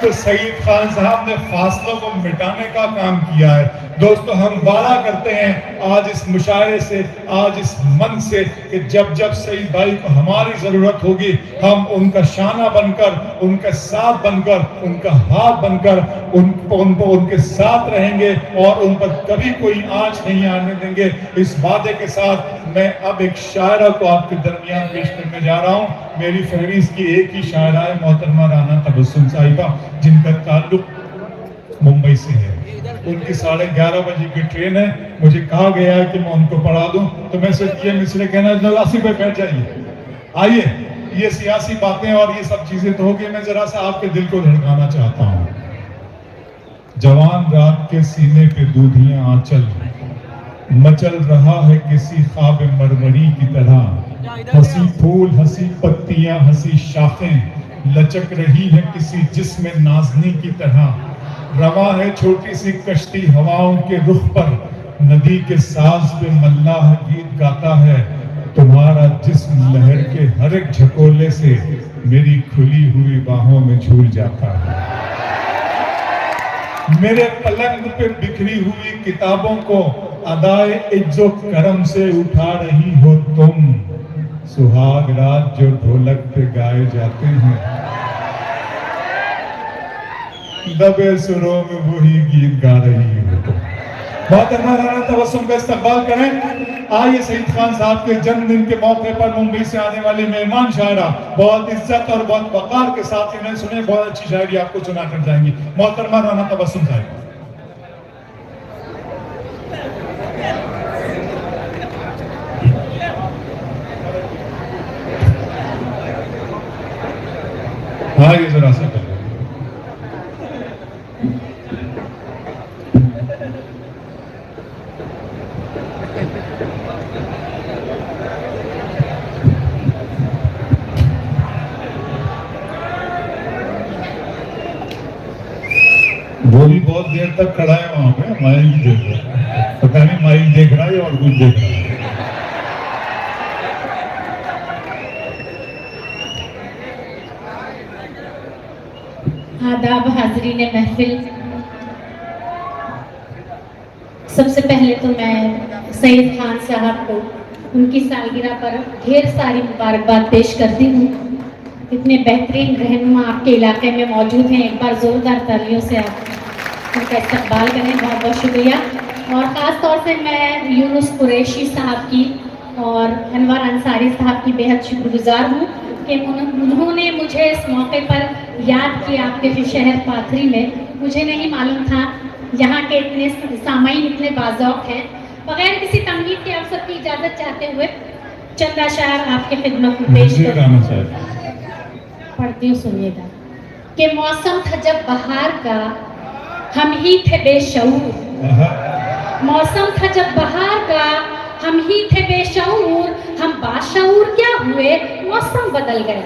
Speaker 1: तो शहीद खान साहब ने फासलों को मिटाने का काम किया है। दोस्तों, हम वादा करते हैं आज इस मुशायरे से, आज इस मन से, कि जब जब शहीद भाई को हमारी जरूरत होगी हम उनका शाना बनकर, उनका साथ बनकर, उनका हाथ बनकर उनके साथ रहेंगे और उन पर कभी कोई आंच नहीं आने देंगे। इस वादे के साथ मैं अब एक शायरा को आपके दरमियान पेश करने जा रहा हूँ। मेरी फहरिस्त की एक ही शायरा है, मोहतरमा राना तबस्सुम साहिबा, जिनका ताल्लुक मुंबई से है। उनकी 11:30 बजे की ट्रेन है। मुझे कहा गया है कि मैं उनको पढ़ा दूं, तो मैं सिर्फ ये मिसरे कहना, नवासी पे बैठ जाइए। आइए, ये सियासी बातें और ये सब चीजें तो होगी, मैं जरा सा आपके दिल को धड़काना चाहता हूं। जवान रात के सीने पे दूधियां आंचल, मचल रहा है किसी ख्वाब मरमरी की तरह। हंसी फूल हंसी पत्तियां हंसी शाखें लचक रही है किसी जिस्म नाज़नी की तरह। रवा है छोटी सी कश्ती हवाओं के रुख पर, नदी के साज पे मल्लाह गीत गाता है। तुम्हारा जिस्म लहर के हर एक झकोले से मेरी खुली हुई बाहों में झूल जाता है। मेरे पलंग पे बिखरी हुई किताबों को अदाए इज्जो करम से उठा रही हो तुम। सुहाग रात जो ढोलक पे गाए जाते हैं, दबे सुरों में वही गीत गा रही हो तुम। बहुत राना तबस्सुम का इस्तकबाल करें। आइए सईद खान साहब के जन्मदिन के मौके पर मुंबई से आने वाली मेहमान शायरा बहुत इज्जत और बहुत वकार के साथ इन्हें सुने, बहुत अच्छी शायरी आपको सुना कर जाएंगी। मोहतरमा राना तबस्सुम साहब। आइए जरा सा कर वो भी बहुत देर तक खड़ा है वहां पे, माइल देख रहा है, पता नहीं माइल देख रहा है और कुछ देख रहा है।
Speaker 5: आदाब हाजरीन महफिल, सबसे पहले तो मैं सईद खान साहब को उनकी सालगिरह पर ढेर सारी मुबारकबाद पेश करती हूँ। इतने बेहतरीन रहनुमा आपके इलाके में मौजूद हैं, एक बार ज़ोरदार तालियों से आप उनका इस्तकबाल करें। बहुत बहुत शुक्रिया। और ख़ास तौर से मैं यूनुस कुरैशी साहब की और अनवर अंसारी साहब की बेहद शुक्रगुजार हूँ कि उन्होंने मुझे इस मौके पर याद किया। आपके शहर पाथरी में मुझे नहीं मालूम था यहाँ के इतने सामाईन इतने बाज़ौक़ हैं। बगैर किसी तमहीद के आप सबकी इजाज़त चाहते हुए चंदा शायर आपके खिदमत में पेश पढ़ती हूँ, सुनिएगा। कि मौसम था जब बहार का, हम ही थे बेशऊर। मौसम था जब बहार का, हम ही थे बेशऊर। हम बाशऊर क्या हुए, मौसम बदल गया।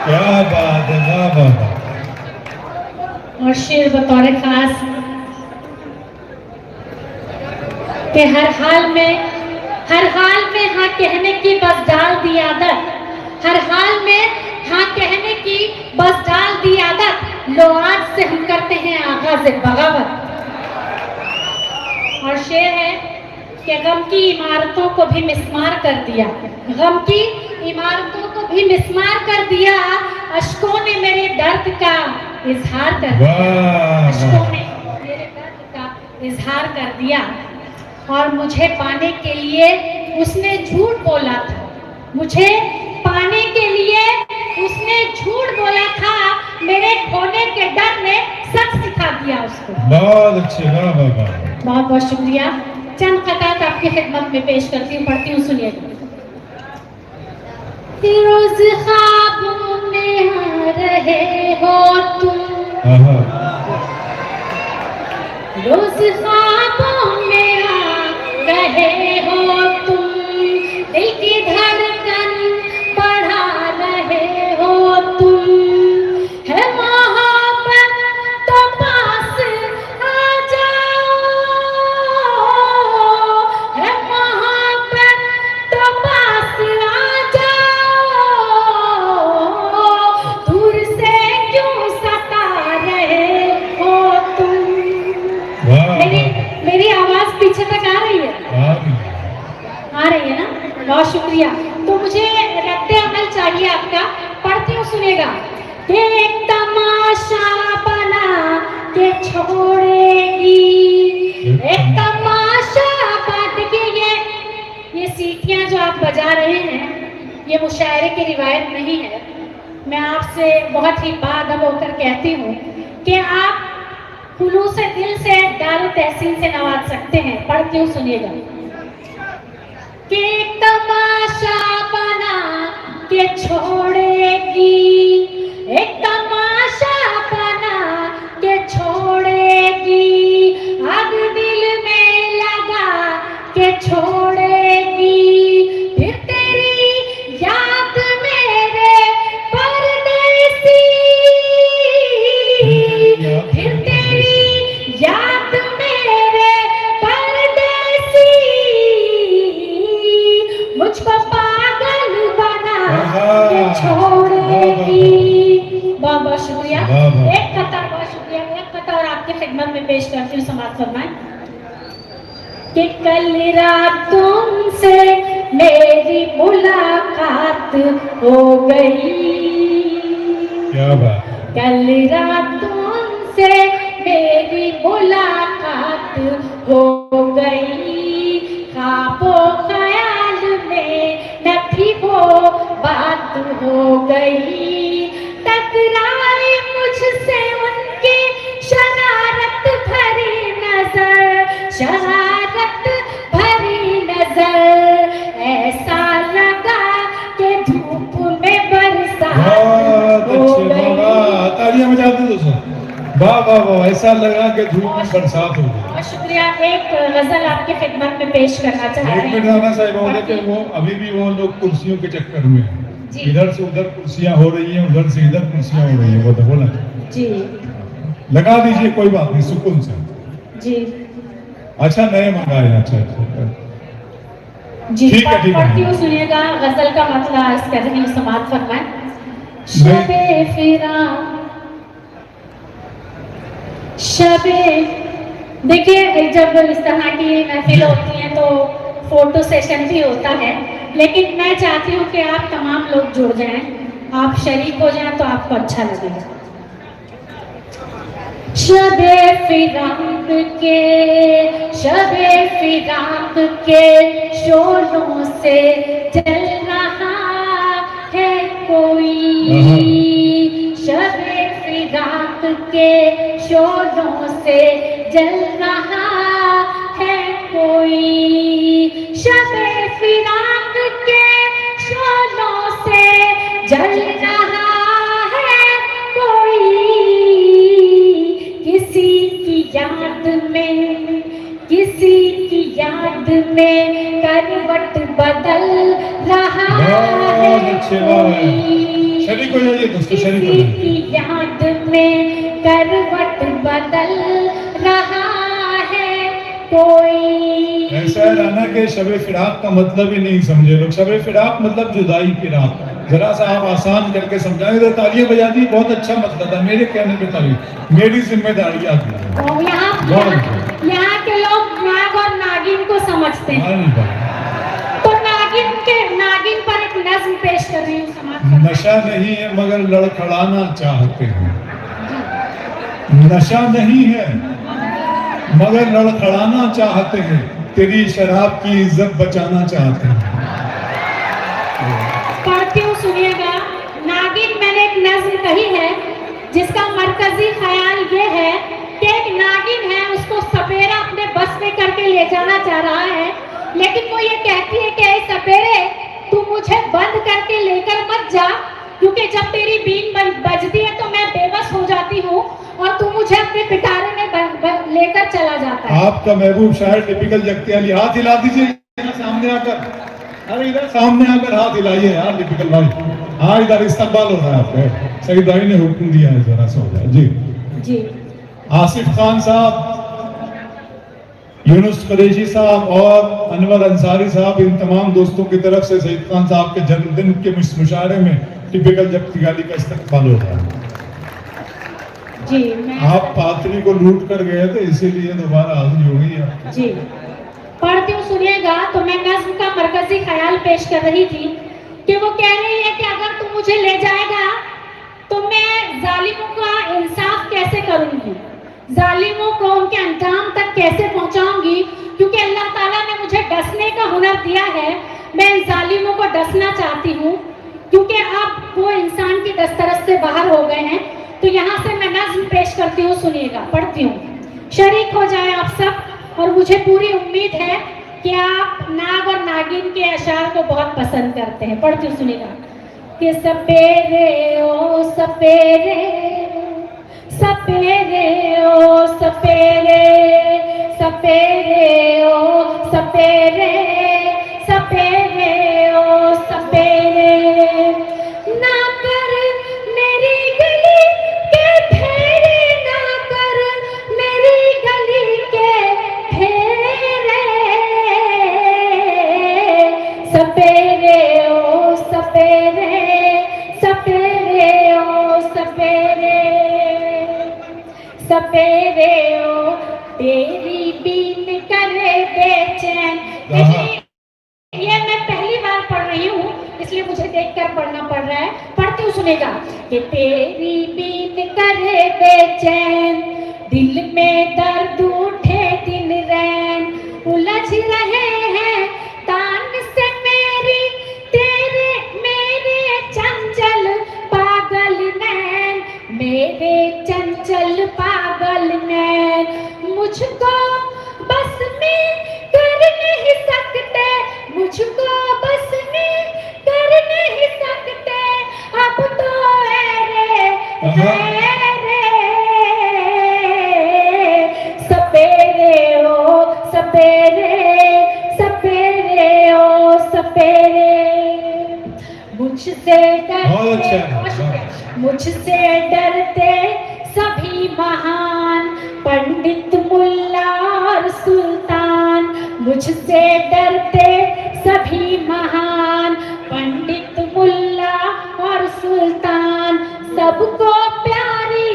Speaker 1: क्या बात है, वाह वाह।
Speaker 5: और शेर बतौर खास कि हर हाल में हाँ कहने की बस डाल दी आदत। हर हाल में हाँ कहने की बस डाल दी आदत। लो आज से हम करते हैं आगाज़ बगावत। और शेर है कि गम की इमारतों को भी मिस्मार कर दिया। गम की इमारतों को भी मिस्मार कर दिया। अश्कों ने मेरे दर्द का इजहार कर दिया। अश्कों ने मेरे दर्द का इजहार कर दिया। और मुझे पाने के लिए उसने झूठ बोला था। मुझे पाने के लिए उसने झूठ बोला था। मेरे खोने के डर ने सच सिखा दिया उसको।
Speaker 1: बहुत अच्छे, वाह वाह वाह।
Speaker 5: बहुत बहुत शुक्रिया। चंद क़तात आपकी खिदमत में पेश करती हूँ, पढ़ती हूँ, सुनिएगा। रोज ख्वाबों में रहे हो तुम, रोज ख्वाबों में रहे हो तुम। दिल की धड़कन बढ़ा रहे हो तुम। है मोहब्बत तो पास आ जाओ। है मोहब्बत तो पास आ जाओ। दूर से क्यों सता रहे हो तुम। मेरी आवाज पीछे तक आ रही है? आ रही है ना? बहुत शुक्रिया। तो मुझे रद्द अमल चाहिए आपका, पढ़ती हूँ, सुनेगा। एक तमाशा बना के छोड़ेगी। एक तमाशा बन के ये सीटियाँ जो आप बजा रहे हैं, ये मुशायरे की रिवायत नहीं है। मैं आपसे बहुत ही बाअदब होकर कहती हूँ कि आप खुलूस दिल से दारुल तहसीन से नवाज सकते हैं। पढ़ती हूँ, सुनिएगा। कि एक तमाशा बना के छोड़ेगी। एक तमाशा बना के छोड़ेगी। आग दिल में लगा के खिदमत में पेश करती हूँ, समाज फरमाएं कि कल रात तुमसे मेरी मुलाकात हो गई,
Speaker 1: क्या बात,
Speaker 5: कल रात तुमसे मेरी मुलाकात हो गई, ख्वाबो ख्याल में न थी वो बात हो गई, टकराई मुझसे उनकी शरारत भरी नजर, शरारत भरी नजर, ऐसा लगा कि धूप में बरसात
Speaker 1: बहुत
Speaker 5: हो
Speaker 1: अच्छे,
Speaker 5: गई।
Speaker 1: वाह, तालियां बजाते हैं दोस्तों, वाह वाह वाह, ऐसा लगा कि धूप में बरसात हो गई।
Speaker 5: बहुत शुक्रिया। एक गजल आपकी खिदमत में पेश करना चाह
Speaker 1: एक
Speaker 5: रहे
Speaker 1: मिनट राणा साहब बोले कि वो अभी भी वो लोग कुर्सियों के चक्कर में हैं।
Speaker 5: जी।
Speaker 1: इधर से उधर कुर्सियां हो रही हैं, उधर से इधर कुर्सियां हो रही हैं, वो तो बोला
Speaker 5: जी
Speaker 1: लगा दीजिए, कोई बात नहीं, सुकून से।
Speaker 5: जी
Speaker 1: अच्छा नए मंगाए, अच्छा अच्छा,
Speaker 5: जी
Speaker 1: ठीक है, ठीक है।
Speaker 5: पढ़ती हूँ, सुनिएगा गजल का मतलब इस कहते हैं, समाज फरमाएं। शबे फिराक, शबे, देखिए जब इस तरह की महफिल होती है तो फोटो सेशन भी होता है, लेकिन मैं चाहती हूँ कि आप तमाम लोग जुड़ जाएं, आप शरीक हो जाएं तो आपको अच्छा लगेगा। शबे फिराक के, शबे फिराक के शोलों से जल रहा है कोई, शबे फिराक के शोलों से जल रहा है कोई, शबे फिराक के शोलों से जल रहा है कोई, किसी की याद में, किसी की याद में करवट बदल रहा है
Speaker 1: बहुत अच्छे, वाह वाह।
Speaker 5: कोई,
Speaker 1: शरीक हो जाइए दोस्तों, शरीक हो
Speaker 5: किसी
Speaker 1: जाइए।
Speaker 5: की याद में करवट बदल रहा है कोई।
Speaker 1: ऐसा है राना के शबे फिराक का मतलब ही नहीं समझे लोग। शबे फिराक मतलब जुदाई की रात। जरा सा आप आसान करके समझाएं तो तालियां बजा दी, बहुत अच्छा मतलब था। मेरे कहने पे ताली, मेरी जिम्मेदारी आती है।
Speaker 5: और यहाँ के लोग नाग और नागिन को समझते हैं,
Speaker 1: हाँ, नहीं बात।
Speaker 5: तो नागिन पर एक नज्म पेश कर रही हूँ, समाज पर।
Speaker 1: नशा नहीं है मगर लड़खड़ाना चाहते हैं, नशा नहीं है मगर लड़खड़ाना चाहते हैं, तेरी शराब की इज्जत बचाना चाहते हैं।
Speaker 5: पढ़ती हूँ, सुनिएगा। नागिन मैंने एक नज्म कही है जिसका मरकजी ख्याल ये है कि एक नागिन है, उसको सपेरा अपने बस में करके ले जाना चाह रहा है, लेकिन वो ये कहती है कि ऐ सपेरे, तू मुझे बंद करके लेकर मत जा, क्योंकि जब तेरी बीन बजती है तो मैं बेबस हो जाती हूँ और तू मुझे अपने पिटारे में लेकर चला जाता है।
Speaker 1: आपका महबूब शायर टिपिकल जगती अली, हाथ हिला दीजिए सामने आकर, अरे इधर सामने आकर हाथ हिलाइए यार टिपिकल भाई। हाँ, इधर इस्तेमाल हो रहा है आपका, सईद भाई ने हुक्म दिया है, जरा सा हो जाए जी।
Speaker 5: जी
Speaker 1: आसिफ खान साहब, यूनुस कुरैशी साहब और अनवर अंसारी साहब, इन तमाम दोस्तों की तरफ से सईद खान साहब के जन्मदिन के मुशायरे में टिपिकल जगती अली का इस्तेमाल हो रहा है।
Speaker 5: जी मैं
Speaker 1: आप पात्री को लूट कर गए थे, इसीलिए दोबारा हाजिरी हो गई है।
Speaker 5: जी पढ़ती हूँ, सुनिएगा। तो मैं नज्म का मरकजी ख्याल पेश कर रही थी कि वो कह रही है कि अगर तू मुझे ले जाएगा तो मैं जालिमों का इंसाफ कैसे करूंगी, जालिमों को उनके अंजाम तक कैसे पहुंचाऊंगी, क्योंकि अल्लाह ताला ने मुझे डसने का हुनर दिया है। मैं इन जालिमों को डसना चाहती हूँ, क्योंकि अब वो इंसान की दस्तरस से बाहर हो गए हैं। तो यहाँ से मैं नज्म पेश करती हूँ, सुनिएगा। पढ़ती हूँ, शरीक हो जाए आप सब, और मुझे पूरी उम्मीद है कि आप नाग और नागिन के अशार को बहुत पसंद करते हैं। पढ़ती हूँ, सुनिएगा। कि सपेरे ओ सपेरे, सपेरे ओ सपेरे, सपेरे ओ सपेरे, सपेरे ओ सपेरे, ना कर मेरी गली के फेरे, ना कर मेरी गली के फेरे, सपेरे ओ सपेरे, सपेरे ओ सपेरे, सपेरे ओ तेरी बीन करे बेचैन। देखिए ये मैं पहली बार पढ़ रही हूँ इसलिए मुझे देखकर पढ़ना पड़ रहा है, पढ़ती हूँ सुनेगा। कि तेरी बीन करे बेचैन, दिल में दर्द उठे दिन रैन, उलझ रहे हैं तान से मेरी तेरे मेरे चंचल पागल नैन, मेरे चंचल पागल नैन। मुझको बस में कर नहीं सकते, मुझको बस में कर नहीं सकते, अब तो है रे सपेरे ओ सपेरे, सपेरे ओ सपेरे। मुझसे डरते, मुझसे डरते सभी महान पंडित मुल्ला और सुल्तान, मुझसे डरते सभी महान पंडित मुल्ला और सुल्तान। सबको प्यारी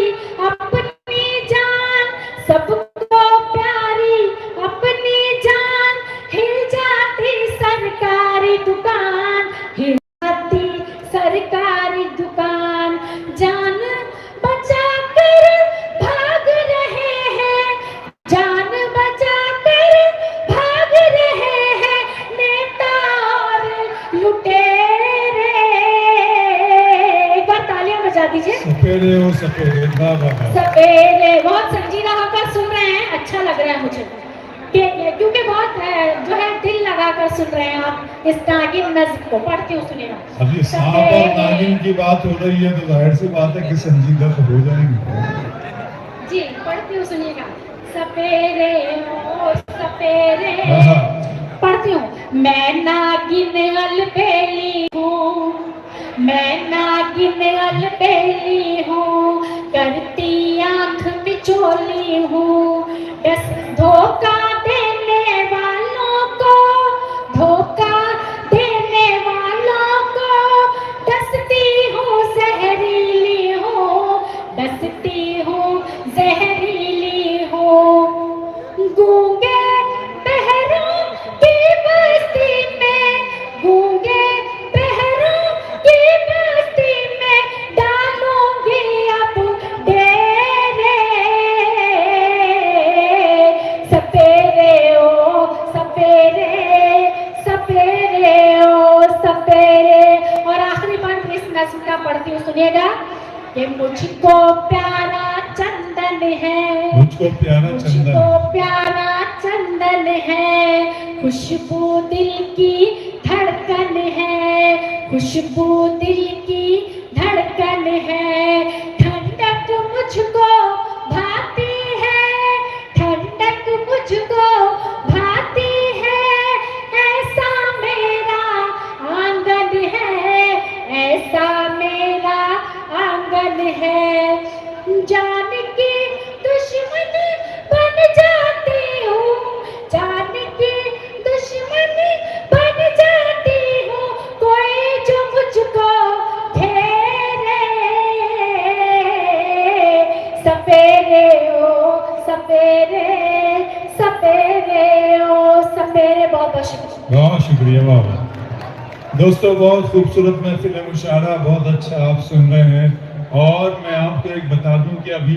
Speaker 5: अपनी जान, सबको प्यारी अपनी जान, हिल जाती सरकारी दुकान, हिल जाती सरकारी दुकान। जान बचा कर भाग रहे हैं, जान बचा कर भाग रहे हैं नेता और लुटेरे। एक बार तालियां बजा दीजिए।
Speaker 1: सपेरे ओ सपेरे, वाह वाह वाह।
Speaker 5: सपेरे बहुत संजीदा होकर सुन रहे हैं, अच्छा लग रहा है मुझे क्योंकि बहुत जो है दिल लगाकर सुन रहे हैं आप इस नागिन नज्म को। पढ़ती हूँ सुनिएगा।
Speaker 1: अब ये सांप और नागिन की बात हो रही है तो जाहिर सी बात है कि संजीदा तो हो जाएंगे
Speaker 5: जी। पढ़ती हूँ सुनिएगा। सपेरे ओ सपेरे, पढ़ती हूँ। मैं नागिन अलबेली हूँ, मैं नागिन अलबेली हूँ, करती आंख बिचोली हूँ, धोखा देने वालों को, धोखा देने वालों को डसती हूँ जहरीली हूँ, डसती हूँ जहरीली हूँ। गूंगे बहरों की बस्ती में, गूंगे बहरों की बस्ती में डालूंगी अब डेरे। सपेरे ओ सपेरे, सपेरे ओ सपेरे। और आखिरी बार इस नज्म का पढ़ती हूँ सुनिएगा। कि मुझको प्यारा चंदन है,
Speaker 1: मुझको प्यारा चंदन,
Speaker 5: मुझको प्यारा चंदन है, खुशबू दिल की धड़कन है, खुशबू दिल की धड़कन है। ठंडक मुझको भाती है, ठंडक मुझको भाती है, ऐसा मेरा आंगन है, ऐसा मेरा आंगन है। जान की दुश्मन बन जाती हूँ, जान की दुश्मन बन जाती हूँ, कोई जो मुझको घेरे। सपेरे ओ सपेरे, सपेरे ओ सपेरे। बहुत बहुत शुक्रिया।
Speaker 1: बहुत शुक्रिया, वाह वाह। दोस्तों बहुत खूबसूरत महफिल है, मुशायरा बहुत अच्छा आप सुन रहे हैं। और मैं आपको एक बता दूं कि अभी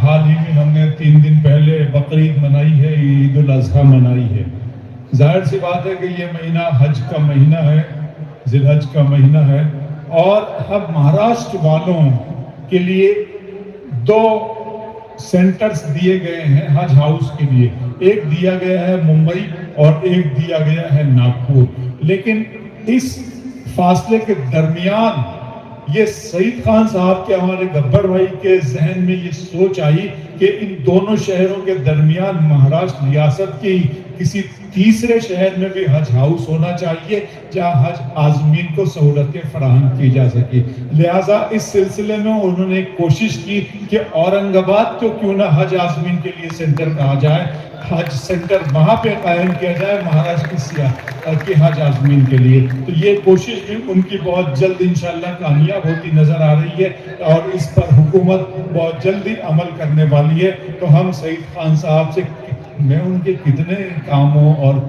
Speaker 1: हाल ही में हमने 3 दिन पहले बकरीद मनाई है, ईद उल अज़हा मनाई है। जाहिर सी बात है कि ये महीना हज का महीना है, जिलहज का महीना है। और अब महाराष्ट्र वालों के लिए 2 सेंटर्स दिए गए हैं हज हाउस के लिए। एक दिया गया है मुंबई और एक दिया गया है नागपुर। लेकिन इस फासले के दरमियान ये सईद खान साहब के, हमारे गब्बर भाई के जहन में ये सोच आई कि इन दोनों शहरों के दरमियान महाराष्ट्र रियासत के किसी तीसरे शहर में भी हज हाउस होना चाहिए जहां हज आज़मीन को सहूलतें फराहम की जा सके। लिहाजा इस सिलसिले में उन्होंने कोशिश की कि औरंगाबाद को क्यों ना हज आज़मीन के लिए सेंटर कहा जाए। हज सेंटर वहाँ पे कायम किया जाए महाराष्ट्र की हज आज़मीन के लिए। तो ये कोशिश भी उनकी बहुत जल्द इंशाल्लाह कामयाब होती नज़र आ रही है और इस पर हुकूमत बहुत जल्दी अमल करने वाली है। तो हम सईद खान साहब से, मैं उनके कितने कामों और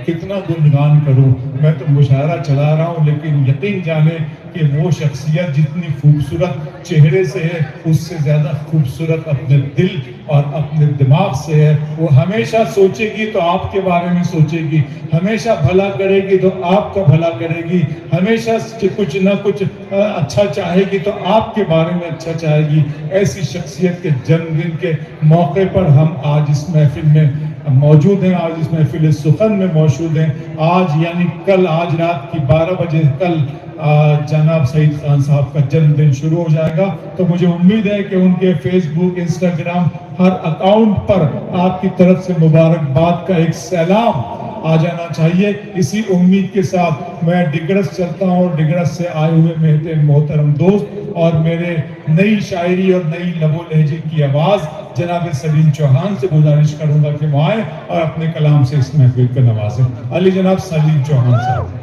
Speaker 1: कितना गुणगान करूं, मैं तो मुशायरा चला रहा हूं, लेकिन यकीन जाने कि वो शख्सियत जितनी खूबसूरत चेहरे से है उससे ज़्यादा खूबसूरत अपने दिल और अपने दिमाग से है। वो हमेशा सोचेगी तो आपके बारे में सोचेगी, हमेशा भला करेगी तो आपका भला करेगी, हमेशा कुछ ना कुछ अच्छा चाहेगी तो आपके बारे में अच्छा चाहेगी। ऐसी शख्सियत के जन्मदिन के मौके पर हम आज इस महफिल में मौजूद हैं, आज इस महफिल सुखन में मौजूद हैं। आज यानी कल, आज रात की 12 बजे कल जनाब सईद खान साहब का जन्मदिन शुरू हो जाएगा। तो मुझे उम्मीद है कि उनके फेसबुक, इंस्टाग्राम हर अकाउंट पर आपकी तरफ से मुबारकबाद का एक सैलाब आ जाना चाहिए। इसी उम्मीद के साथ मैं डिगरस चलता हूँ और डिगरस से आए हुए मेरे मोहतरम दोस्त और मेरे नई शायरी और नई लबो लहजे की आवाज़ जनाब सलीम चौहान से गुजारिश करूंगा कि वो आए और अपने कलाम से इस महफिल को नवाजें। अली जनाब सलीम चौहान साहब,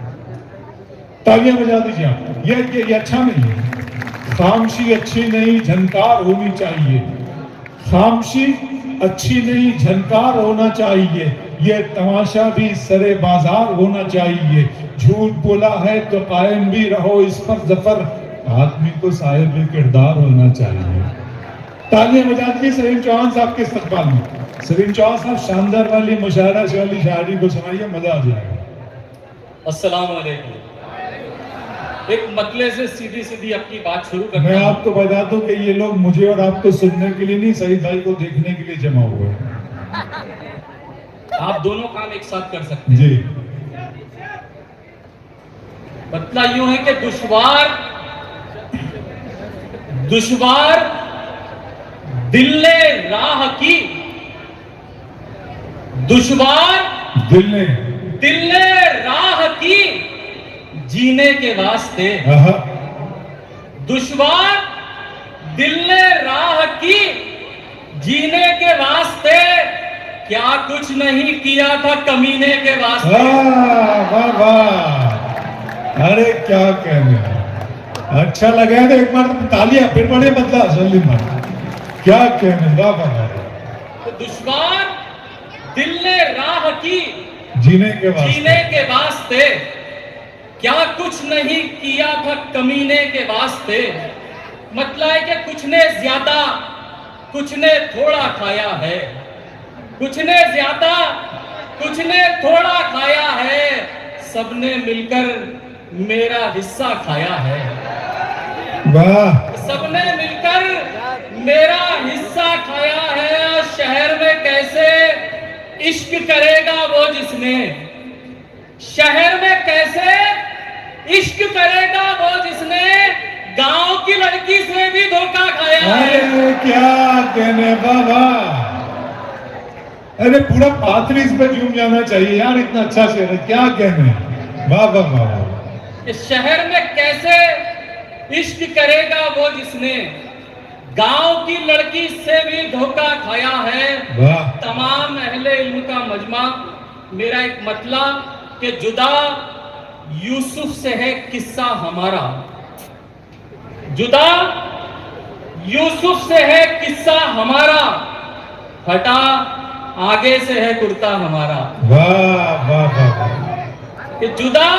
Speaker 1: तालियां बजा दीजिए आप। ये अच्छा नहीं है, खामोशी अच्छी नहीं, झनकार होनी चाहिए। खामोशी अच्छी नहीं, झनकार होना चाहिए। ये तमाशा भी सरे बाजार होना चाहिए। झूठ बोला है तो कायम भी रहो इस पर जफर, आदमी को साहिब किरदार होना चाहिए। तालियां बजा दीजिए सलीम चौहान साहब के इस्तकबाल में। सलीम चौहान साहब शानदार वाली मुशायरा वाली शायरी को सुनाइए, मजा आ जाएगा।
Speaker 6: अस्सलाम वालेकुम। एक मतले से सीधी सीधी अपनी बात शुरू करता
Speaker 1: मैं आपको बता दूं कि ये लोग मुझे और आपको सुनने के लिए नहीं, सईद भाई को देखने के लिए जमा हुए हैं।
Speaker 6: आप दोनों काम एक साथ कर सकते हैं
Speaker 1: जी।
Speaker 6: मतला यूं है कि दुश्वार दिल्ले राह की, दुश्वार दिल्ले राह की जीने के वास्ते, दुश्वार दिल्ले राह की जीने के वास्ते, क्या कुछ नहीं किया था कमीने के वास्ते।
Speaker 1: वाह वाह, अरे क्या कहने, अच्छा लगा तो एक बार तालियां फिर बड़े बदला सलीम भाई, क्या कहने, वाह वाह।
Speaker 6: तो दुश्वार दिल्ले राह की
Speaker 1: जीने के
Speaker 6: वास्ते, क्या कुछ नहीं किया था कमीने के वास्ते। मतलब है कि कुछ ने ज्यादा कुछ ने थोड़ा खाया है, कुछ ने ज्यादा कुछ ने थोड़ा खाया है, सबने मिलकर मेरा हिस्सा खाया है।
Speaker 1: वाह,
Speaker 6: सबने मिलकर मेरा हिस्सा खाया है। शहर में कैसे इश्क करेगा वो जिसने, शहर में कैसे इश्क करेगा वो जिसने गांव की लड़की से भी धोखा खाया है।
Speaker 1: अरे क्या कहने, बाबा, अरे पूरा पाथरी इस पे झूम जाना चाहिए यार, इतना अच्छा शेर है, क्या कहने, वाह वाह वाह।
Speaker 6: इस शहर में कैसे इश्क करेगा वो जिसने गांव की लड़की से भी धोखा खाया है।
Speaker 1: वाह,
Speaker 6: तमाम अहले इल्म का मजमा, मेरा एक मतला कि जुदा यूसुफ से है किस्सा हमारा, जुदा यूसुफ से है किस्सा हमारा, फटा आगे से है कुर्ता हमारा।
Speaker 1: वाह वाह वाह।
Speaker 6: कि जुदा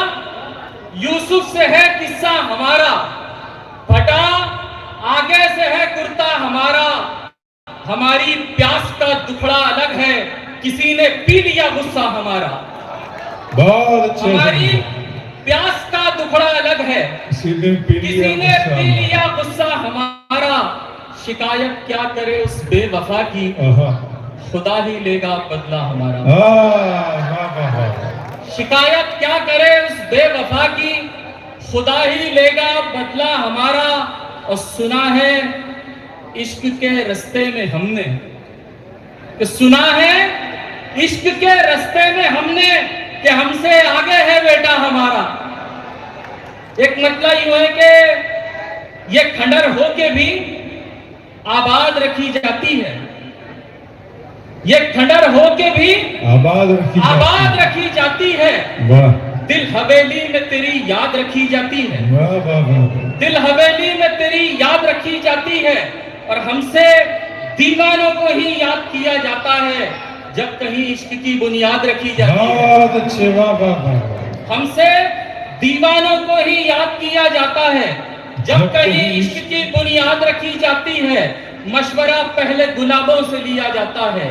Speaker 6: यूसुफ से है किस्सा हमारा, फटा आगे से है कुर्ता हमारा। हमारी प्यास का दुखड़ा अलग है, किसी ने पी लिया गुस्सा हमारा।
Speaker 1: बहुत अच्छे,
Speaker 6: हमारी प्यास का दुखड़ा अलग है, किसी ने पी लिया गुस्सा हमारा। शिकायत क्या करे उस बेवफा की, खुदा ही लेगा बदला हमारा। शिकायत क्या करे उस बेवफा की, खुदा ही लेगा बदला हमारा। और सुना है इश्क के रास्ते में हमने, कि सुना है इश्क के रास्ते में हमने, कि हमसे आगे है बेटा हमारा। एक मतलब यूं है कि ये खंडर हो के भी आबाद रखी जाती है, ये खंडर हो के भी
Speaker 1: आबाद
Speaker 6: रखी जाती है।
Speaker 1: वाह
Speaker 6: दिल हवेली में तेरी याद रखी जाती है।
Speaker 1: वाह वाह वाह।
Speaker 6: दिल हवेली में तेरी याद रखी जाती है। और हमसे दीवानों को ही याद किया जाता है जब कहीं इश्क की बुनियाद रखी जाती है।
Speaker 1: बहुत अच्छे, वाह वाह वाह।
Speaker 6: हमसे दीवानों को ही याद किया जाता है जब कहीं इश्क की बुनियाद रखी जाती है। मशवरा पहले गुलाबों से लिया जाता है,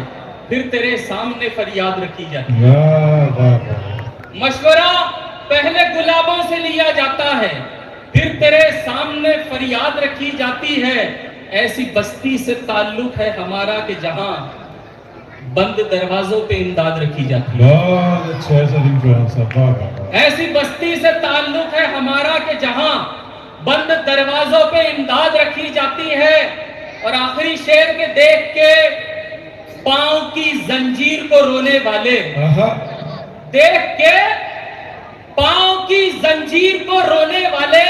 Speaker 6: फिर तेरे सामने फरियाद रखी जाती है।
Speaker 1: वाह वाह वाह।
Speaker 6: मशवरा पहले गुलाबों से लिया जाता है, फिर तेरे सामने फरियाद रखी जाती है। ऐसी बस्ती से ताल्लुक है हमारा कि जहां बंद दरवाजों पे इमदाद रखी जाती है।
Speaker 1: बहुत अच्छा सलीम चौहान साहब, वाह वाह वाह।
Speaker 6: ऐसी बस्ती से ताल्लुक है हमारा कि जहां बंद दरवाजों पे इमदाद रखी जाती है। और आखिरी शेर के देख के पांव की जंजीर को रोने वाले,
Speaker 1: आहा,
Speaker 6: देख के पांव की जंजीर को रोने वाले,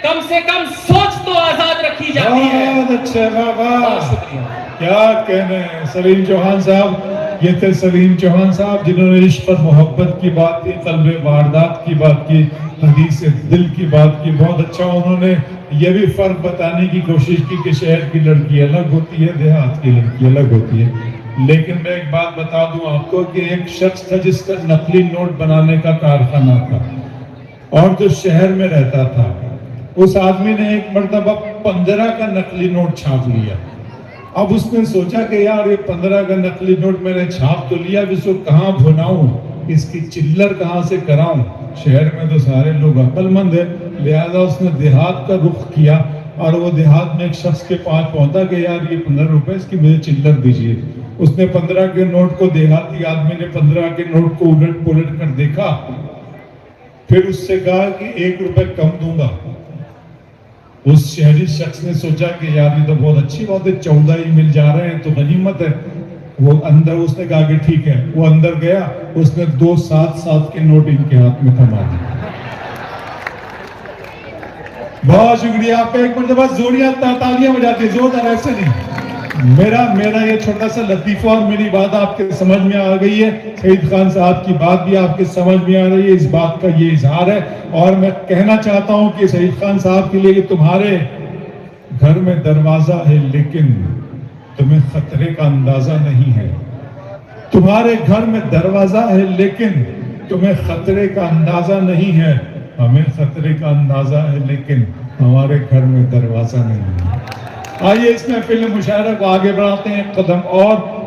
Speaker 6: कम से कम सोच तो आजाद रखी जाती है।
Speaker 1: बहुत अच्छे, वाह वाह।
Speaker 6: बहुत शुक्रिया।
Speaker 1: क्या कहने हैं सलीम चौहान साहब। ये थे सलीम चौहान साहब जिन्होंने इश्क और मोहब्बत की बात की, क़ल्ब वारदात की बात की, हदीस दिल की बात की। बहुत अच्छा उन्होंने ये भी फर्क बताने की कोशिश की कि शहर की लड़की अलग होती है, देहात की लड़की अलग होती है। लेकिन मैं एक बात बता दूं आपको कि एक शख्स था जिसका नकली नोट बनाने का कारखाना था और जो शहर में रहता था, उस आदमी ने एक मर्तबा 15 का नकली नोट छाप लिया। अब उसने सोचा कि यार ये 15 का नकली नोट मैंने छाप तो लिया, अब इसको कहाँ भुनाऊं, इसकी चिल्लर कहाँ से कराऊं। शहर में तो सारे लोग अक्लमंद है, लिहाजा उसने देहात का रुख किया और वो देहात में एक शख्स के पास पहुंचा कि यार ये 15 रुपए इसकी मुझे चिल्लर दीजिए। उसने 15 के नोट को, देहाती आदमी ने 15 के नोट को उलट पुलट कर देखा, फिर उससे कहा कि 1 रुपए कम दूंगा। उस शहरी शख्स ने सोचा कि यार ये तो बहुत अच्छी बात है, 14 ही मिल जा रहे हैं तो गनीमत है। वो अंदर, उसने कहा कि ठीक है। वो अंदर गया, उसने 2 7 के नोट इनके हाथ में थमा दिए। बहुत शुक्रिया आपका। एक मरतबा जोड़ियां तालियां बजाते, जोरदार, ऐसे नहीं। मेरा ये छोटा सा लतीफा और मेरी बात आपके समझ में आ गई है। सईद खान साहब की बात भी आपके समझ में आ रही है, इस बात का ये इजहार है। और मैं कहना चाहता हूं कि सईद खान साहब के लिए कि तुम्हारे घर में दरवाजा है लेकिन तुम्हें खतरे का अंदाजा नहीं है। तुम्हारे घर में दरवाजा है लेकिन तुम्हें खतरे का अंदाजा नहीं है। हमें खतरे का अंदाजा है लेकिन हमारे घर में दरवाजा नहीं है। आइए इस महफिल मुशायरा को आगे बढ़ाते हैं कदम और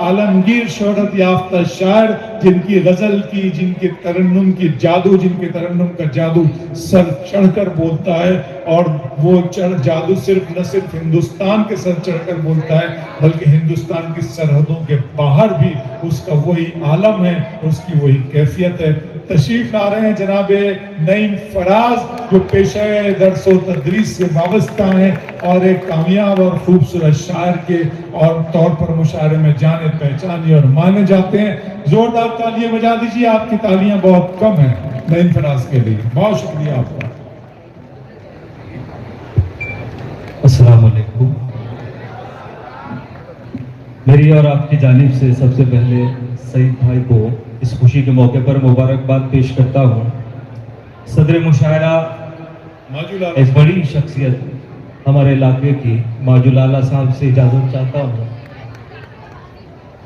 Speaker 1: आलमगीर शोहरत याफ्ता शायर जिनकी गजल की, जिनके तरन्नुम की जादू, जिनके तरन्नुम का जादू सर चढ़कर बोलता है। और वो जादू न सिर्फ हिंदुस्तान के सर चढ़कर बोलता है बल्कि हिंदुस्तान की सरहदों के बाहर भी उसका वही आलम है, उसकी वही कैफियत है। तशरीफ ला रहे हैं जनाब नईम फराज जो पेशे दर्स व तदरीस से वाबस्ता हैं और एक कामयाब और खूबसूरत शायर के और तौर पर मुशायरे में जाने पहचाने और माने जाते हैं। जोरदार तालियां बजा दीजिए, आपकी तालियां बहुत कम हैं नईम फराज के लिए। बहुत शुक्रिया आपका।
Speaker 7: अस्सलाम वालेकुम। मेरी और आपकी जानिब से सबसे पहले सईद भाई को इस खुशी के मौके पर मुबारकबाद पेश करता हूँ। सदर मुशायरा एक बड़ी शख्सियत हमारे इलाके की माजुल आला साहब से इजाजत चाहता हूँ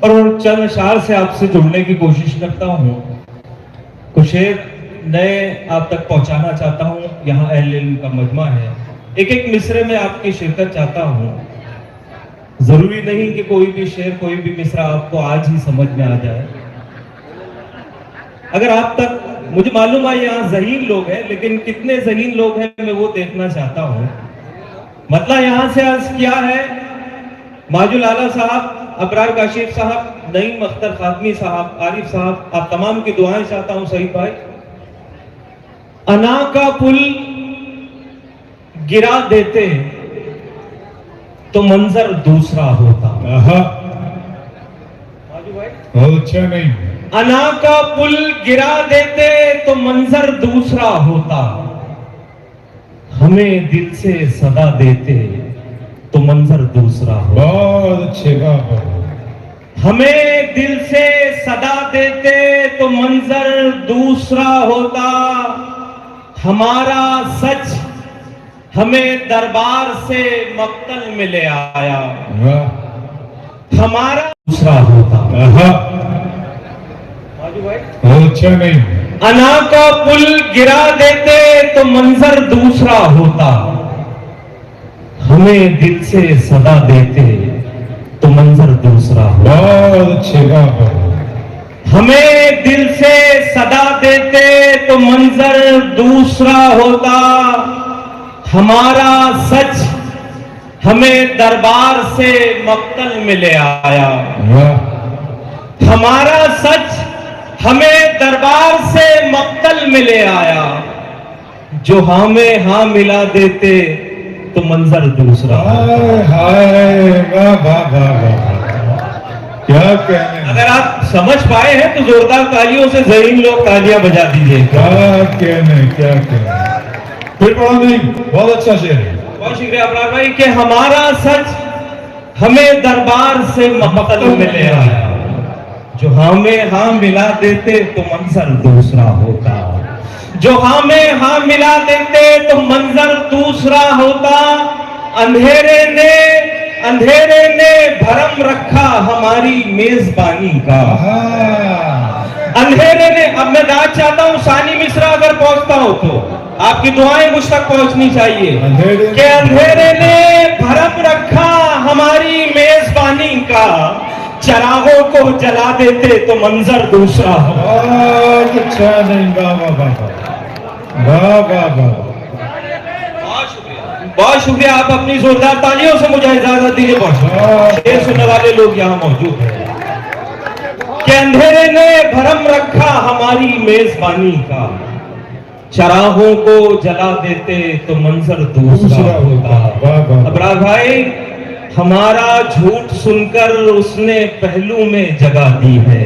Speaker 7: और चंद अशार से आपसे जुड़ने की कोशिश करता हूँ। कुछ शेर नए आप तक पहुँचाना चाहता हूँ। यहाँ अहले इल्म का मजमा है, एक एक मिसरे में आपकी शिरकत चाहता हूँ। जरूरी नहीं कि कोई भी शेर, कोई भी मिसरा आपको आज ही समझ में आ जाए। अगर आप तक, मुझे मालूम है यहाँ ज़हीन लोग हैं, लेकिन कितने ज़हीन लोग हैं मैं वो देखना चाहता हूँ। मतलब यहाँ से अर्ज किया है माजुल आला साहब, अबरार काशिफ साहब, नईम अख्तर खातमी साहब, आरिफ साहब, आप तमाम की दुआएं चाहता हूँ। सईद भाई, अना का पुल गिरा देते तो मंजर दूसरा होता।
Speaker 1: बहुत अच्छा। नहीं,
Speaker 7: अना का पुल गिरा देते तो मंजर दूसरा होता, हमें दिल से सदा देते तो मंजर दूसरा होता।
Speaker 1: बहुत अच्छे,
Speaker 7: हमें दिल से सदा देते तो मंजर दूसरा होता, हमारा सच हमें दरबार से मक्तल में ले आया, हमारा दूसरा होता।
Speaker 1: अच्छा नहीं,
Speaker 7: अना का पुल गिरा देते तो मंजर दूसरा होता, हमें दिल से सदा देते तो मंजर दूसरा होता।
Speaker 1: बहुत अच्छे बात है।
Speaker 7: हमें दिल से सदा देते तो मंजर दूसरा होता, हमारा सच हमें दरबार से मक्तल में ले आया, हमारा सच हमें दरबार से मक्तल में ले आया, जो हाँ में हाँ मिला देते तो मंजर दूसरा।
Speaker 1: हाय वाह वाह वाह वाह, क्या कहने।
Speaker 7: अगर आप समझ पाए हैं तो जोरदार तालियों से ज़हीन लोग तालियां बजा दीजिए।
Speaker 1: क्या कहने, क्या कहने। फिर पढ़ो नहीं, बहुत अच्छा शेर है।
Speaker 7: बहुत शुक्रिया अपराध भाई कि हमारा सच हमें दरबार से मक्तल में ले आया, जो हाँ में हाँ मिला देते तो मंजर दूसरा होता, जो हाँ में हाँ मिला देते तो मंजर दूसरा होता। अंधेरे ने भरम रखा हमारी मेजबानी का, अंधेरे ने। अब मैं दाद चाहता हूं सानी मिश्रा अगर पहुंचता हो तो आपकी दुआएं मुझ तक पहुंचनी चाहिए कि अंधेरे ने भरम रखा हमारी मेजबानी का, चरागों को जला देते तो मंजर दूसरा हो।
Speaker 1: अच्छा नहीं, वाह वाह वाह वाह वाह वाह।
Speaker 7: बहुत शुक्रिया। आप अपनी जोरदार तालियों से मुझे इजाजत दीजिए। शेर सुनने वाले लोग यहाँ मौजूद हैं कि अंधेरे ने भरम रखा हमारी मेजबानी का, चरागों को जला देते तो मंजर दूसरा होता। अबरार भाई, हमारा झूठ सुनकर उसने पहलू में जगह दी है,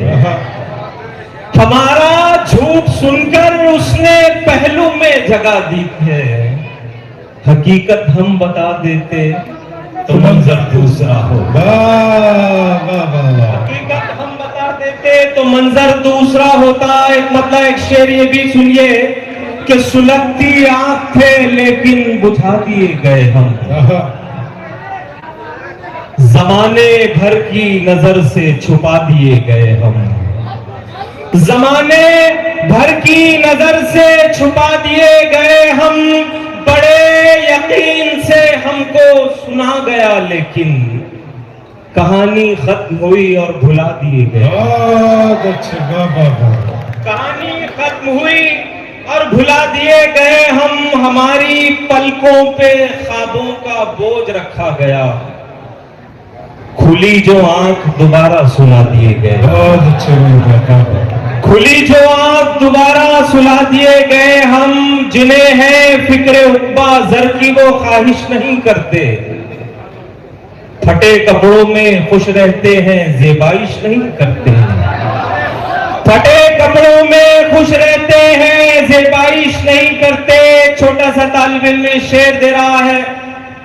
Speaker 7: हमारा झूठ सुनकर उसने पहलू में जगह दी है, हकीकत हम बता देते तो मंजर दूसरा होता। हकीकत हम बता देते तो मंजर दूसरा होता। एक मतलब एक शेर ये भी सुनिए कि सुलगती आंख थे लेकिन बुझा दिए गए हम, जमाने भर की नजर से छुपा दिए गए हम, जमाने भर की नजर से छुपा दिए गए हम, बड़े यकीन से हमको सुना गया लेकिन कहानी खत्म हुई और भुला दिए गए। कहानी खत्म हुई और भुला दिए गए हम, हमारी पलकों पे ख्वाबों का बोझ रखा गया, खुली जो आंख दोबारा सुला दिए गए।
Speaker 1: बहुत अच्छे,
Speaker 7: खुली जो आंख दोबारा सुला दिए गए हम, जिन्हें है फिक्रे उक़बा ज़र की वो ख्वाहिश नहीं करते, फटे कपड़ों में खुश रहते हैं ज़ेबाइश नहीं करते, फटे कपड़ों में खुश रहते हैं ज़ेबाइश नहीं करते। छोटा सा तालिब इल्म शेर दे रहा है,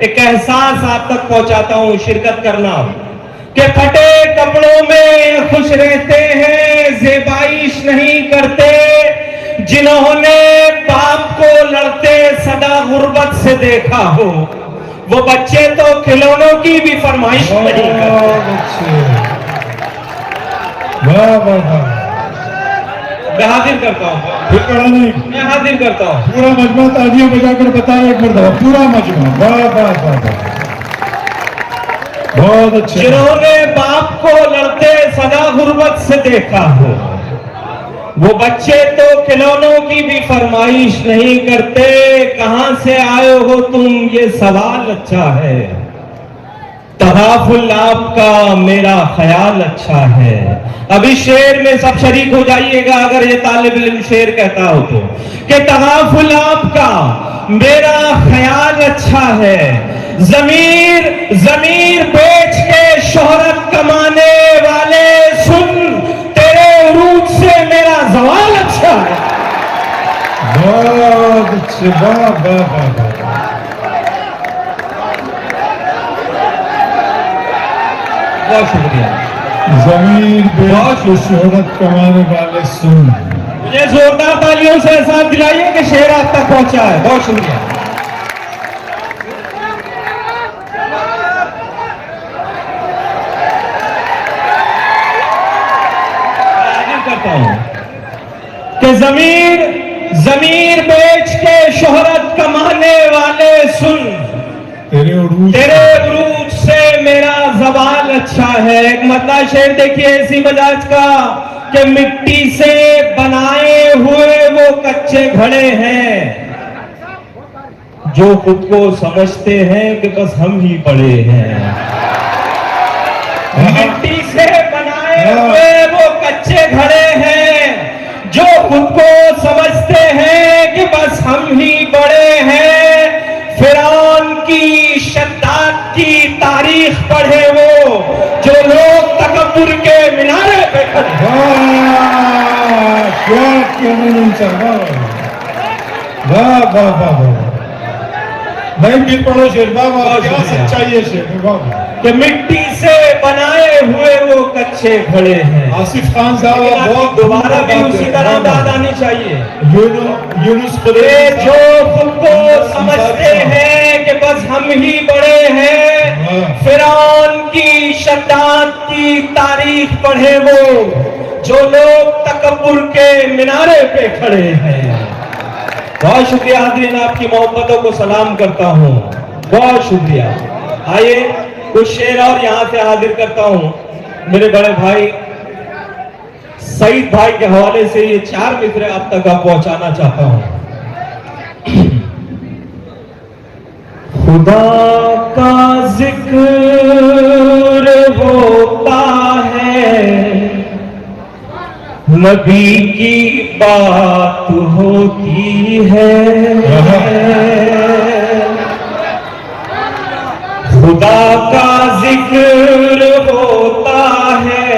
Speaker 7: एक एहसास आप तक पहुंचाता हूं, शिरकत करना कि फटे कपड़ों में खुश रहते हैं ज़ेबाइश नहीं करते, जिन्होंने बाप को लड़ते सदा गुर्बत से देखा हो, वो बच्चे तो खिलौनों की भी फरमाइश नहीं करते। मैं हाजिर करता हूँ, मैं हाजिर करता हूँ।
Speaker 1: पूरा मजमा तालियां बजाकर बताओ एक मरतबा, पूरा मजमा। वाह वाह वाह, बहुत अच्छे।
Speaker 7: जिन्होंने बाप को लड़ते सदा गुर्बत से देखा हो, वो बच्चे तो खिलौनों की भी फरमाइश नहीं करते। कहां से आए हो तुम ये सवाल अच्छा है, तगाफुल आपका मेरा ख्याल अच्छा है। अभी शेर में सब शरीक हो जाइएगा अगर ये तालिब इल्म शेर कहता हो तो, कि तगाफुल आपका मेरा ख्याल अच्छा है, जमीर बेच के शोहरत कमाने वाले सुन, तेरे उरूज से मेरा जवाल अच्छा है।
Speaker 1: बहुत अच्छे, वाह वाह वाह।
Speaker 7: बहुत शुक्रिया।
Speaker 1: जमीन बेच के शोहरत कमाने वाले सुन।
Speaker 7: मुझे जोरदार तालियों से साथ दिलाइए कि शेर आप तक पहुंचा है। बहुत शुक्रिया। करता हूं कि जमीर बेच के शोहरत कमाने वाले सुन,
Speaker 1: तेरे
Speaker 7: उरूज से मेरा जवाल अच्छा है। एक मतलब शेर देखिए इसी बजाज का कि मिट्टी से बनाए हुए वो कच्चे घड़े हैं जो खुद को समझते हैं कि बस हम ही बड़े हैं। मिट्टी से बनाए हुए वो कच्चे घड़े हैं जो खुद को समझते हैं कि बस हम ही बड़े हैं। फिरौन की शद्दाद की तारीख पढ़े वो जो लोग तकब्बुर के मीनारे पे खड़े।
Speaker 1: वाह वाह वाह वाह। नहीं फिर पढ़ो शेर। वाह वाह, क्या सच्चाई है शेर। वाह
Speaker 7: कि मिट्टी से बनाए हुए वो कच्चे घड़े हैं।
Speaker 1: आसिफ खान साहब बहुत
Speaker 7: दोबारा भी उसी तरह दाद आनी चाहिए।
Speaker 1: यूनुस
Speaker 7: जो खुद को समझते हैं कि बस हम ही बड़े हैं। फिरौन की शद्दाद की तारीख पढ़े वो जो लोग तकब्बुर के मीनारे पे खड़े हैं। बहुत शुक्रिया हाज़रीन, आपकी मोहब्बतों को सलाम करता हूँ। बहुत शुक्रिया। आइए कुछ शेर और यहां से हाजिर करता हूं। मेरे बड़े भाई सईद भाई के हवाले से ये 4 मिसरे आप तक पहुंचाना चाहता हूं। खुदा का जिक्र होता है, नबी की बात होती है। खुदा का जिक्र होता है,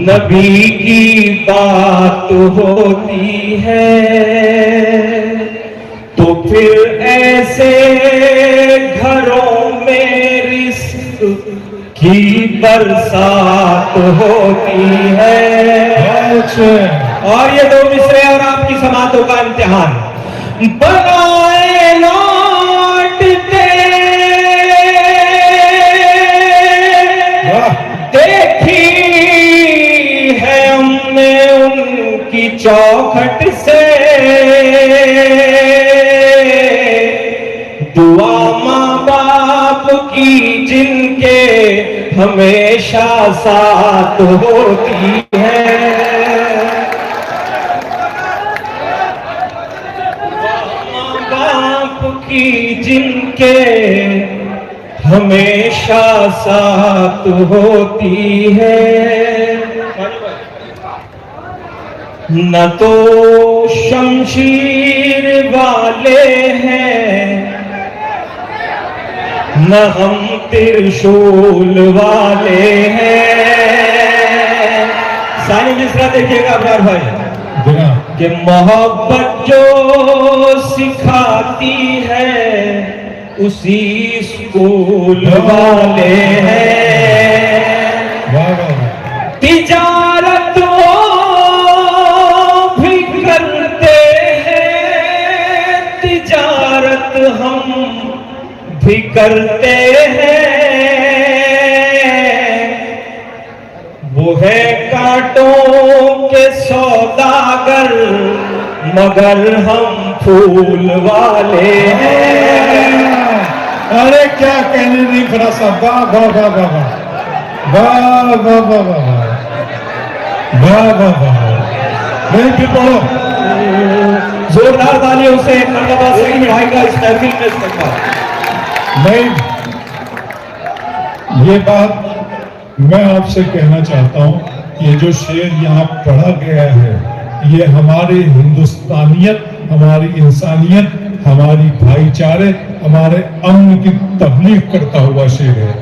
Speaker 1: नबी की बात
Speaker 7: होती है। तो फिर ऐसे घरों में रिस्क की बरसात होती है। और ये 2 मिसरे और आपकी समातों का इम्तिहान। बनाए लौटते देखी है हमने उनकी चौखट से, दुआ माँ बाप की जिनके हमेशा साथ होती है। माँ बाप की जिनके हमेशा साथ होती है। न तो शमशीर वाले हैं, न हम त्रिशूल वाले हैं। सानी मिश्रा देखिएगा अब्रार भाई कि मोहब्बत जो सिखाती है उसी स्कूल वाले हैं। तिजारत वो भी करते हैं, तिजारत हम भी करते हैं। वो है कांटों के सौदागर मगर हम फूल वाले हैं।
Speaker 1: अरे क्या कहने नहीं खड़ा साहब। वाह वाह वाह वाह वाह वाह वाह वाह वाह वाह वाह। नहीं फिर पढ़ो।
Speaker 7: जोरदार तालियों से मर्तबा सईद भाई का इस महफिल में इस्तेमाल।
Speaker 1: नहीं, ये बात मैं आपसे कहना चाहता हूं कि ये जो शेर यहाँ पढ़ा गया है ये हमारी हिंदुस्तानियत, हमारी इंसानियत, हमारी भाईचारे, हमारे अमन की तबलीग करता हुआ शेर है।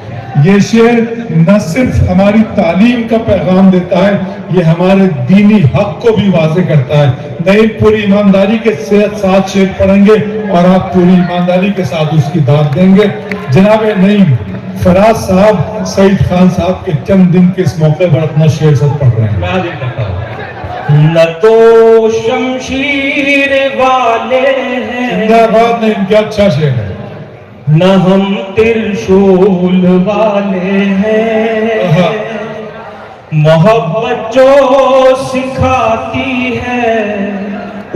Speaker 1: ये शेर न सिर्फ हमारी तालीम का पैगाम देता है, ये हमारे दीनी हक को भी वाज़े करता है। नहीं, पूरी ईमानदारी के साथ शेर पढ़ेंगे और आप पूरी ईमानदारी के साथ उसकी दाद देंगे। जनाब नहीं, फराज साहब सईद खान साहब के जन्मदिन के इस मौके पर अपना शेर सब पढ़ रहे हैं।
Speaker 7: मैं हाजिर करता हूँ। न तो शमशीर वाले हैं,
Speaker 1: जिंदाबाद ने इनका अच्छा शेर है।
Speaker 7: न हम त्रिशूल वाले हैं, मोहब्बत जो सिखाती है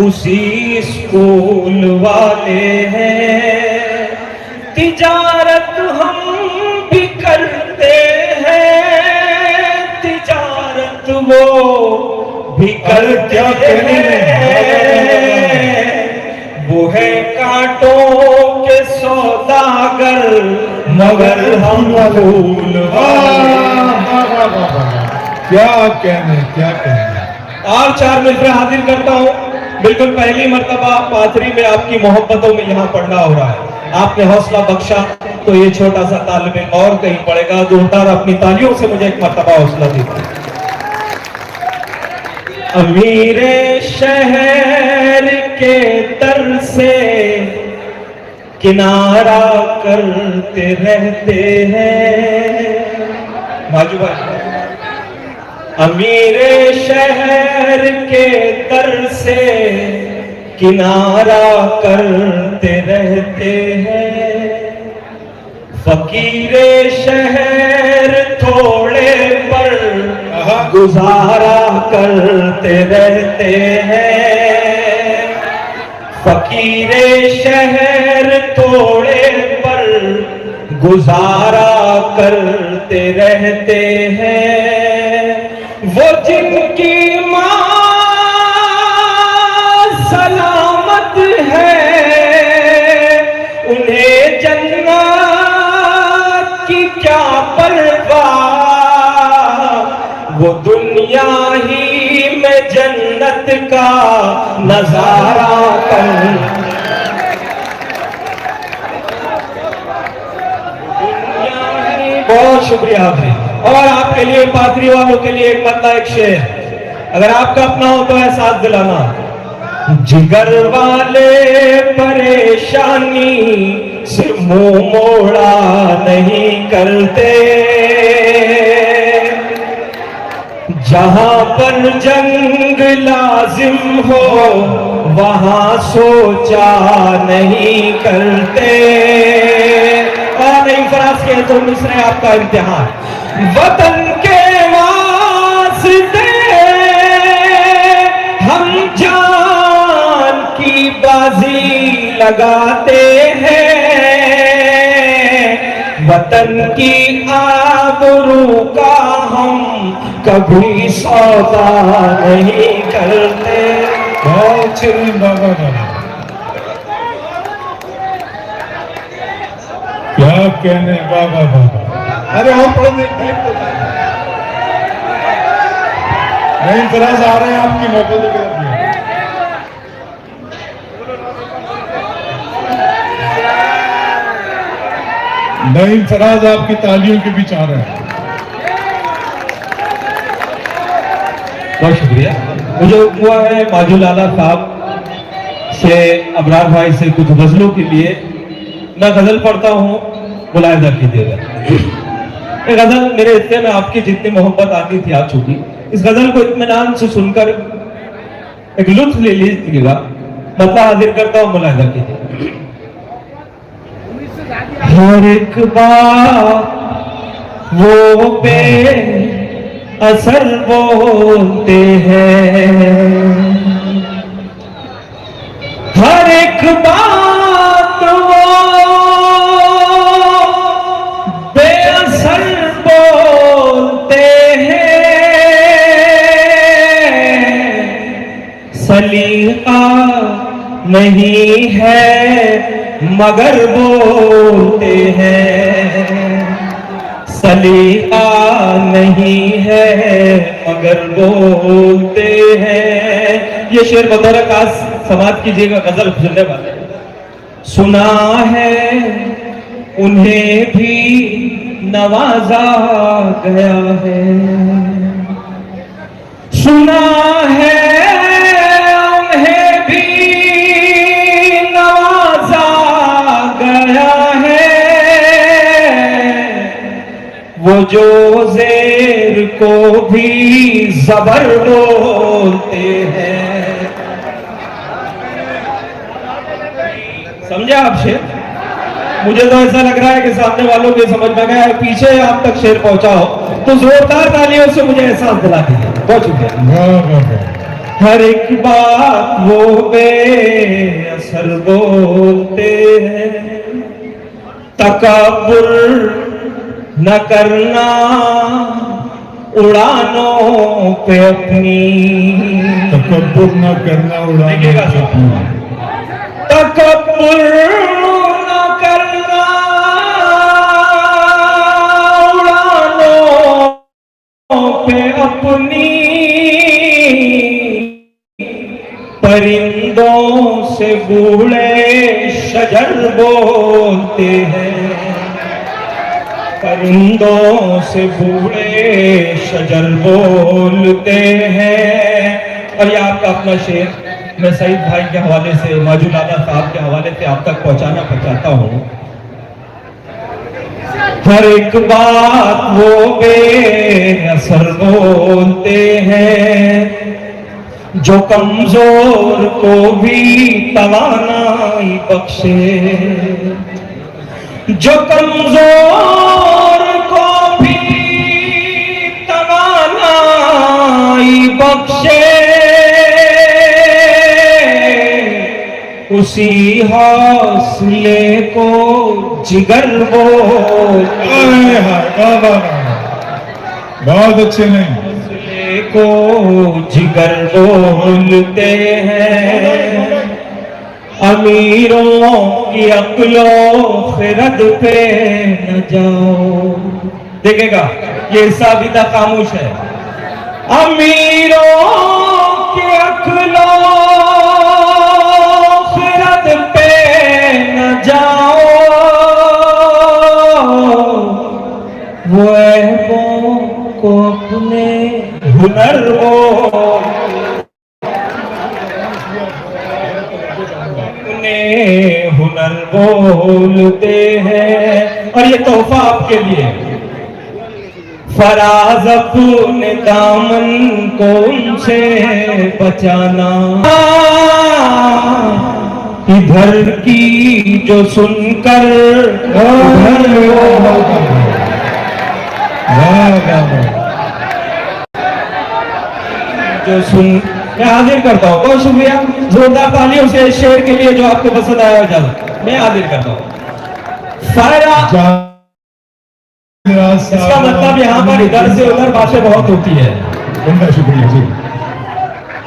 Speaker 7: उसी स्कूल वाले हैं। तिजारत हम भी करते हैं, तिजारत वो भी करते हैं। वो है कांटों के सौदागर मगर हम फूल
Speaker 1: क्या कहने, क्या कहने।
Speaker 7: और 4 मित्र हाजिर करता हूँ। बिल्कुल पहली मर्तबा पाथरी में आपकी मोहब्बतों में यहाँ पढ़ना हो रहा है। आपने हौसला बख्शा तो ये छोटा सा तालिब इल्म और कहीं पड़ेगा। जोरदार अपनी तालियों से मुझे एक मर्तबा हौसला दीजिए। अमीरे शहर के तर से किनारा करते रहते हैं। माजू भाई, अमीरे शहर के दर से किनारा करते रहते हैं। फकीरे शहर थोड़े पर गुजारा करते रहते हैं। फकीरे शहर थोड़े पर गुजारा करते रहते हैं। वो जिनकी माँ सलामत है उन्हें जन्नत की क्या परवाह। वो दुनिया ही में जन्नत का नजारा कर। बहुत शुक्रिया आपने। और आपके लिए पाथरी वालों के लिए एक मतलब एक शेर, अगर आपका अपना हो तो एहसास दिलाना। जिगर वाले परेशानी से मुंह मोड़ा नहीं करते। जहां पर जंग लाजिम हो वहां सोचा नहीं करते। और नहीं फराज के तो मिसरे आपका इम्तिहान। वतन के वास्ते हम जान की बाजी लगाते हैं। वतन की आबरू का हम कभी सौदा नहीं करते।
Speaker 1: बहुत अच्छे बाबा बाबा, क्या कहने बाबा बाबा। अरे और पढ़ने नहीं फराज आ रहे हैं आपकी मौके देकर। नहीं फराज आपकी तालियों के बीच आ रहे हैं।
Speaker 7: बहुत शुक्रिया। मुझे हुआ है माजू लाला साहब से, अबरार भाई से कुछ गजलों के लिए मैं गजल पढ़ता हूँ, मुलाहिजा कीजिएगा। ये गजल मेरे हिस्से में आपकी जितनी मोहब्बत आती थी आ चुकी। इस गजल को इत्मीनान से सुनकर एक लुत्फ ले लीजिएगा। मतलब हाजिर करता हूँ, मुलाहिजा कीजिए। हर एक बात वो पे असर बोलते हैं। हर एक बात वो बेअसर बोलते हैं। सलीका नहीं है मगर बोलते हैं। सलीका नहीं है मगर बोलते हैं। ये शेर बतौर खास समाज कीजिएगा, गजल सुनने वाले। सुना है उन्हें भी नवाजा गया है। सुना है उन्हें भी नवाजा गया है। वो जो जेर को भी जबर बोलते हैं। समझे आप शेर? मुझे तो ऐसा लग रहा है कि सामने वालों के समझ में गया है, पीछे आप तक शेर पहुंचा हो तो जोरदार तालियों से मुझे एहसास दिला दीजिए। बहुत शुक्रिया।
Speaker 1: वाह वाह वाह।
Speaker 7: हर एक बात वो बेअसर बोलते हैं, तकब्बुर न करना उड़ानों पे अपनी।
Speaker 1: तकब्बुर न करना उड़ान।
Speaker 7: देखिएगा तकब्बुर न करना उड़ानों पे अपनी, परिंदों से बूढ़े शजर बोलते हैं, परिंदों से बूढ़े शजर बोलते हैं। और ये आपका अपना शेर मैं सईद भाई के हवाले से, माजू लाला साहब के हवाले से आप तक पहुंचाना चाहता हूं। हर एक बात वो बेअसर बोलते हैं, जो कमजोर को भी तवानाई बख्शे, जो कमजोर को भी तवानाई बख्शे, उसी हौसले को जिगर बोलते हैं।
Speaker 1: बहुत अच्छे नहीं।
Speaker 7: हौसले को जिगर बोलते हैं, अमीरों की अक्लो खिरद पे न जाओ। देखेगा ये हिस्सा अभी तक खामोश है। अमीरों की अक्लो खिरद पे न जाओ, वो ऐबों को अपने हुनर हुनर बोलते हैं। और ये तोहफा आपके लिए, फराज अपने दामन को उनसे बचाना, इधर की जो सुनकर जो सुन, मैं हाजिर करता हूँ। बहुत शुक्रिया, जोरदार तालियों से शेर के लिए जो आपको पसंद आया इजाजत मैं हाजिर करता हूँ। इसका मतलब यहाँ पर इधर से उधर बातें बहुत होती है।
Speaker 1: शुक्रिया जी।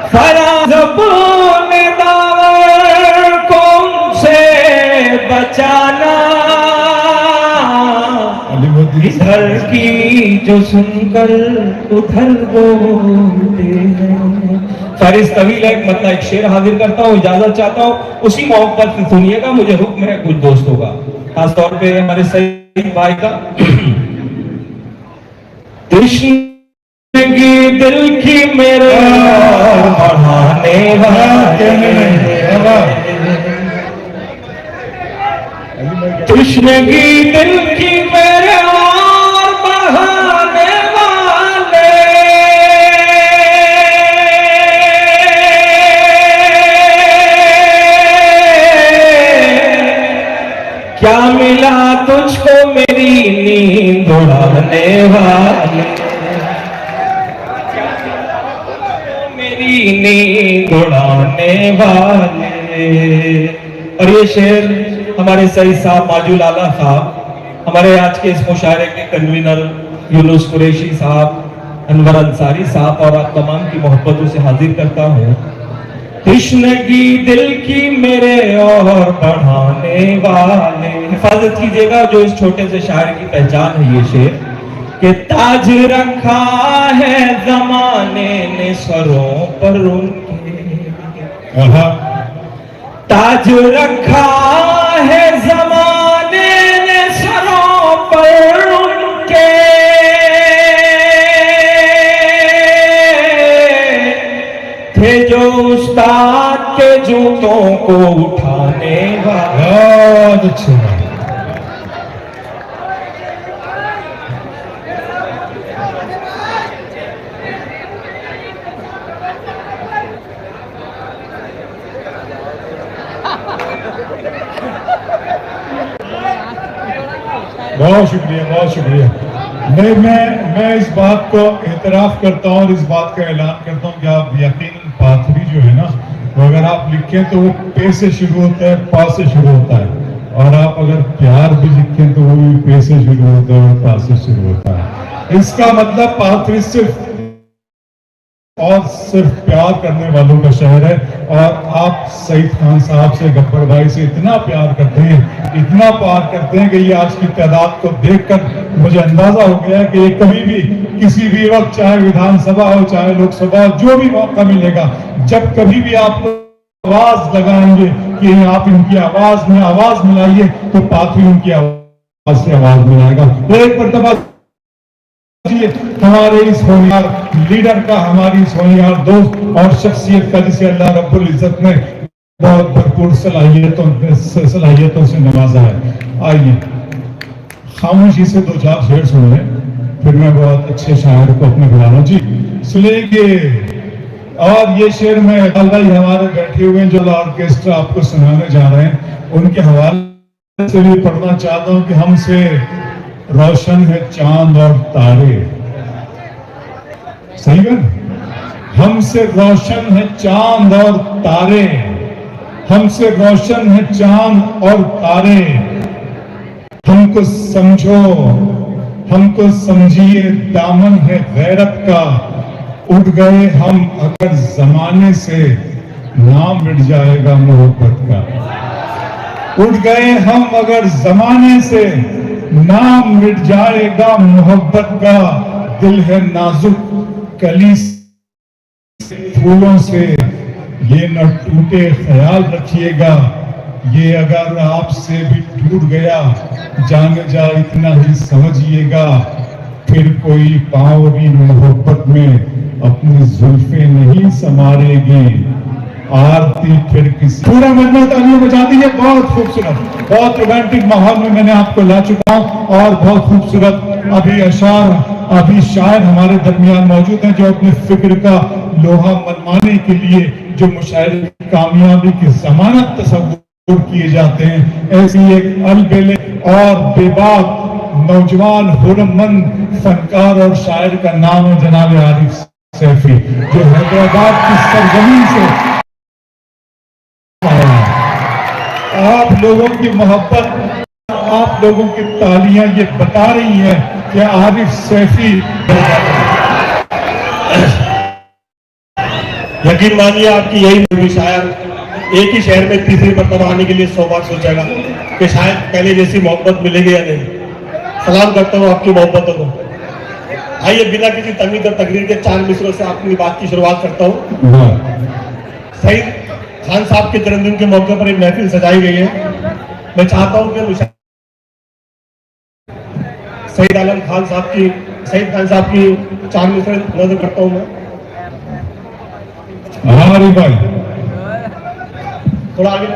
Speaker 7: फराज अपने दामन को उनसे बचाना, इधर की जो सुनकर उधर बोलते हैं। फारिस तवील है, मतलब एक शेर हाजिर करता हूँ, इजाजत चाहता हूँ, उसी मोहब्बत से सुनिएगा। मुझे हुक्म है कुछ दोस्तों का, खासतौर पे हमारे सईद भाई का। तृष्णगी दिल की मेरे बढ़ाने वाले, तृष्णगी दिल की मेरे और बढ़ाने वाले, क्या मिला तुझको मेरी नींद उड़ाने वाले, मेरी नींद उड़ाने वाले। और ये शेर हमारे सईद साहब माजू लाला साहब, हमारे आज के इस मुशायरे के कन्वीनर यूनुस कुरैशी साहब, अनवर अंसारी साहब और आप तमाम की मोहब्बतों से हाजिर करता हूँ। तृष्णगी दिल की मेरे और बढ़ाने वाले, हिफाजत कीजिएगा जो इस छोटे से शायर की पहचान है ये शेर, कि ताज रखा है जमाने ने सरों पर उनके, ताज रखा है जमाने ने सरों पर उनके, थे जो उस्ताद के जूतों को उठाने वाले।
Speaker 1: बहुत शुक्रिया, बहुत शुक्रिया। नहीं, मैं इस बात को एतराफ़ करता हूँ और इस बात का ऐलान करता हूँ कि आप यकीनन पाथरी जो है ना, वो अगर आप लिखें तो वो पे से शुरू होता है, पा से शुरू होता है, और आप अगर प्यार भी लिखें तो वो भी पे से शुरू होता है और पा से शुरू होता है। इसका मतलब पाथरी सिर्फ और सिर्फ प्यार करने वालों का शहर है। और आप सईद खान साहब से, गब्बर भाई से इतना प्यार करते हैं, इतना प्यार करते हैं कि ये आज की तादाद को देखकर मुझे अंदाजा हो गया कि ये कभी भी किसी भी वक्त, चाहे विधानसभा हो चाहे लोकसभा हो, जो भी मौका मिलेगा, जब कभी भी आपको आवाज लगाएंगे कि आप इनकी आवाज में आवाज मिलाइए, तो पाथरी उनकी आवाज से आवाज मिलाएगा। एक मरतबा हमारे इस होनहार लीडर का, हमारी इस होनहार दोस्त और शख्सियत का, जिसे अल्लाह रब्बुल इज्जत ने बहुत भरपूर सलाहियतों से नवाजा है। आइए खामोशी से दो चार शेर सुन लें, फिर मैं बहुत अच्छे शायर को अपने बुलाना जी सुनेंगे। और ये शेर में भाई हमारे बैठे हुए जो ऑर्केस्ट्रा आपको सुनाने जा रहे हैं, उनके हवाले से भी पढ़ना चाहता हूं कि हमसे रोशन है चांद और तारे। सही है, हमसे रोशन है चांद और तारे, हमसे रोशन है चांद और तारे। हमको समझो, हमको समझिए, दामन है गैरत का। उठ गए हम अगर जमाने से, नाम मिट जाएगा मोहब्बत का। उठ गए हम अगर जमाने से, नाम मिट जाएगा मोहब्बत का। दिल है नाजुक कली फूलों से, ये न टूटे ख्याल रखिएगा। ये अगर आपसे भी टूट गया, जान जा इतना ही समझिएगा। फिर कोई पाँव भी मोहब्बत में अपनी जुल्फे नहीं संवारेगी। आरती फिर किसी, पूरा मजमा तालियां बजा दी है। बहुत खूबसूरत, बहुत रोमांटिक माहौल में मैंने आपको ला चुका हूं, और बहुत खूबसूरत अभी अशार, अभी शायर हमारे दरमियान मौजूद हैं, जो अपने फिक्र का लोहा मनवाने के लिए जो मुशायरे की कामयाबी की जमानत तस्वुर किए जाते हैं, ऐसी एक अलबेले और बेबाक नौजवान हुर्रमंद फनकार और शायर का नाम है जनाब आरिफ सैफी, जो हैदराबाद की सरजमीन से आप लोगों की मोहब्बत, आप लोगों की तालियां ये बता रही हैं कि आरिफ सैफी।
Speaker 8: यकीन मानिए आपकी यही मूवी शायर एक ही शहर में तीसरी मरतबा आने के लिए 100 बार सोचेगा कि शायद पहले जैसी मोहब्बत मिलेगी या नहीं। सलाम करता हूँ आपकी मोहब्बतों को। आइए बिना किसी तमीज और तकरीर के 4 मिसरों से अपनी बात की शुरुआत करता हूँ। सईद खान साहब के जन्मदिन के मौके पर एक महफिल सजाई गई है। मैं चाहता हूँ कि सईद खान साहब की 4 मिसरे नजर करता हूँ मैं।
Speaker 1: हमारी भाई
Speaker 8: थोड़ा आगे।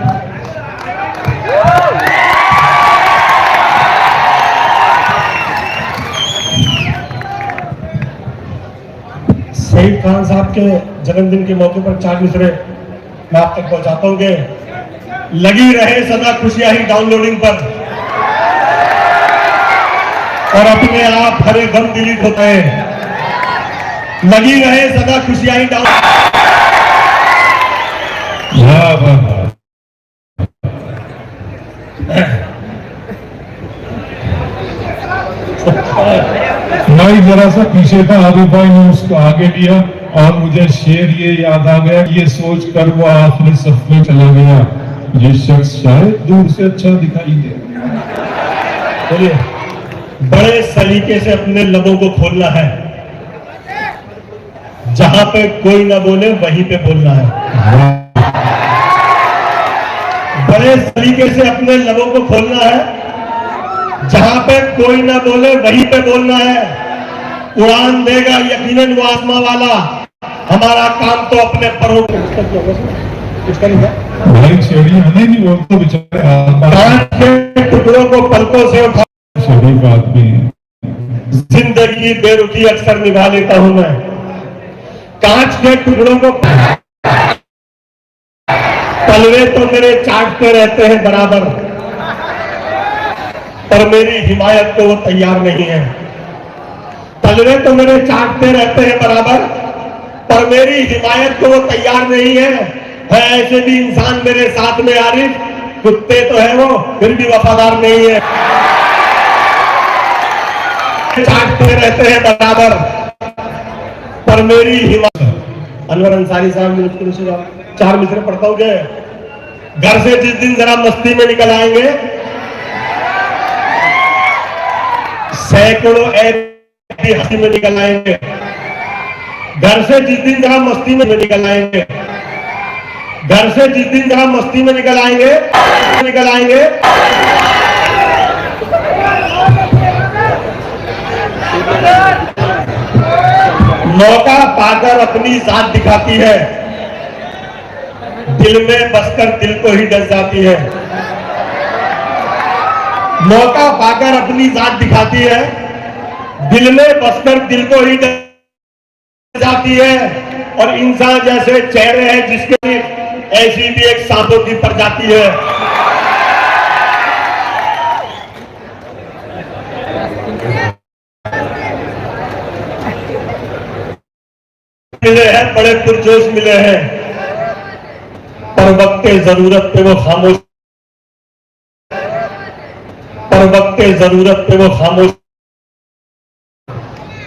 Speaker 8: सईद खान साहब के जन्मदिन के मौके पर 4 मिसरे मैं आप तक पहुंचाता हूं कि लगी रहे सदा खुशियां ही डाउनलोडिंग पर, और अपने आप हरे गम डिलीट होते हैं। लगी रहे सदा खुशियां ही डाउन।
Speaker 1: मैं जरा सा पीछे था, आरिफ भाई ने उसको आगे लिया और मुझे शेर ये याद आ गया, ये सोच कर वो आखिरी सफ में चला गया, ये शख्स शायद दूर से अच्छा दिखाई दे।
Speaker 8: बोलिए, बड़े सलीके से अपने लबों को खोलना है, जहां पे कोई ना बोले वहीं पे बोलना है। बड़े सलीके से अपने लबों को खोलना है, जहां पे कोई ना बोले वहीं पे बोलना है। उड़ान देगा यकीनन वो आसमां वाला, हमारा काम तो अपने परों
Speaker 1: भाई शेरी हमें नहीं बोलते बेचारे,
Speaker 8: टुकड़ों को पलकों से उठा।
Speaker 1: शरीफ आदमी
Speaker 8: जिंदगी बेरुखी अक्सर निभा लेता हूं मैं, कांच के टुकड़ों को तलवे तो मेरे चाटते रहते हैं बराबर। पर मेरी हिमायत को वो तैयार नहीं है। तलवे तो मेरे चाटते रहते हैं बराबर, पर मेरी हिमायत को वो तैयार नहीं है ऐसे भी इंसान मेरे साथ में आरिफ, कुत्ते तो है वो, फिर भी वफादार नहीं है। चाटते रहते हैं बराबर, पर मेरी हिमायत। अनवर अंसारी साहब ने मुश्किल से 4 मिसरे पढ़ता हूँ क्या? घर से जिस दिन जरा मस्ती में निकल आएंगे, सैकड़ों ऐसी हंसी में निकल आएंगे। घर से जिस दिन जरा मस्ती में निकल आएंगे, घर से जिस दिन जरा मस्ती में निकल आएंगे, मौका पाकर अपनी जात दिखाती है, दिल में बसकर दिल को ही डस जाती है। मौका पाकर अपनी जात दिखाती है, दिल में बसकर दिल को ही डस जाती है। और इंसान जैसे चेहरे हैं जिसके ऐसी भी एक सांपों की प्रजाति है। मिले हैं, बड़े पुरजोश मिले हैं, पर वक्ते जरूरत पे वो खामोश, पर वक्ते जरूरत पे वो खामोश।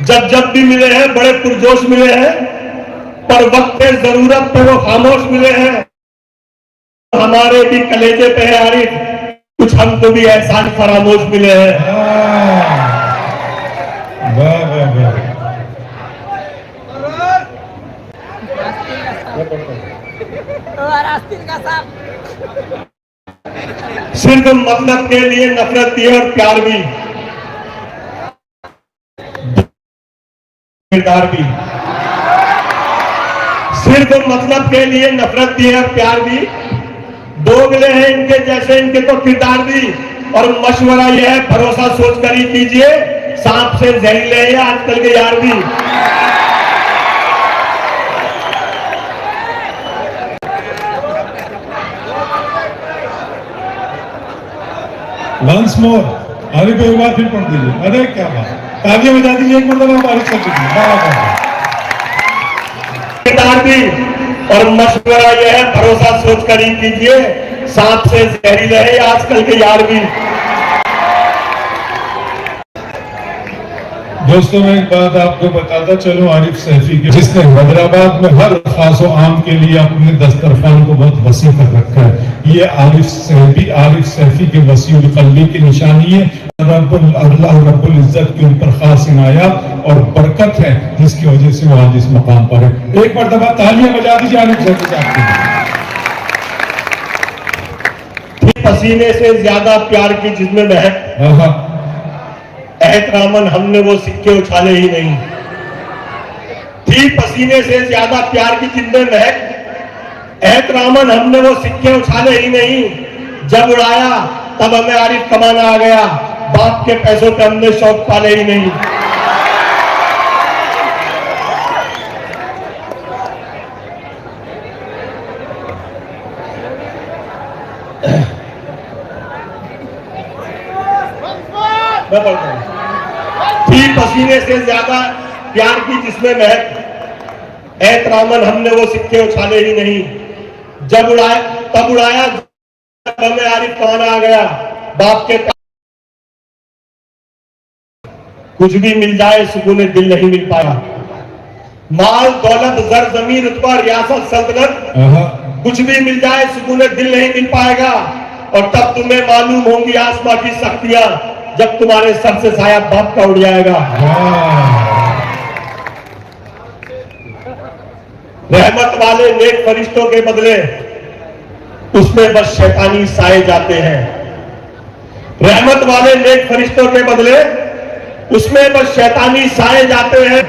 Speaker 8: जब जब भी मिले हैं बड़े पुरजोश मिले हैं, पर वक्ते जरूरत पे वो खामोश मिले हैं। हमारे भी कलेजे पे है आरिफ, कुछ हमको भी एहसान फरामोश मिले हैं।
Speaker 1: वाह वाह वाह।
Speaker 8: सिर्फ मतलब के लिए नफरत भी है और प्यार भी, किरदार भी। सिर्फ मतलब के लिए नफरत भी है और प्यार भी, दोगले हैं इनके जैसे इनके तो किरदार भी। और मशवरा यह है, भरोसा सोच कर ही कीजिए, सांप से जहरीले हैं आजकल के यार भी।
Speaker 1: वंस मोर आरिफ एक बार फिर पढ़ दीजिए। अरे क्या बात, तालियां बजा दीजिए एक मतलब आरिफ कर दीजिए। वाह वाह।
Speaker 8: किरदार भी और मशवरा यह है, भरोसा सोच कर ही कीजिए, सांप से जहरीले हैं आजकल के यार भी।
Speaker 1: दोस्तों मैं एक बात आपको बताता चलूं आरिफ सैफी के, जिसने हैदराबाद में हर खास व आम के लिए अपने दस्तरखान को बहुत वसी कर रखा है। ये आरिफ सैफी के वसीउल कल्बी की निशानी है। अल्लाह रब्बुल इज्जत के ऊपर खास इनायत और बरकत है, जिसकी वजह से वो आज इस मकाम पर है। एक मरतबा तालियां बजा दीजिए आरिफ सैफी साहब के।
Speaker 8: पसीने से ज्यादा प्यार की जिसमें महक, एहतरामन हमने वो सिक्के उछाले ही नहीं। थी पसीने से ज्यादा प्यार की जिंदे महक, एहतरामन हमने वो सिक्के उछाले ही नहीं। जब उड़ाया तब हमें आरिफ कमाना आ गया, बाप के पैसों पे हमने शौक पाले ही नहीं। मैं बोलता हूं, थी पसीने से ज्यादा प्यार की जिसमें महक, एहतरामन हमने वो सिक्के उछाले ही नहीं। जब उड़ाया तब उड़ाया, जब हमें आरिफ कमाना आ गया, बाप के कुछ भी मिल जाए सुकून दिल नहीं मिल पाया। माल दौलत जर जमीन रुतबा रियासत सल्तनत, कुछ भी मिल जाए सुकून दिल नहीं मिल पाएगा। और तब तुम्हें मालूम होंगी आसमां की शक्तियां, जब तुम्हारे सर से साया बाप का उड़ जाएगा। रहमत वाले नेक फरिश्तों के बदले उसमें बस शैतानी साए जाते हैं। रहमत वाले नेक फरिश्तों के बदले उसमें बस शैतानी साए जाते हैं।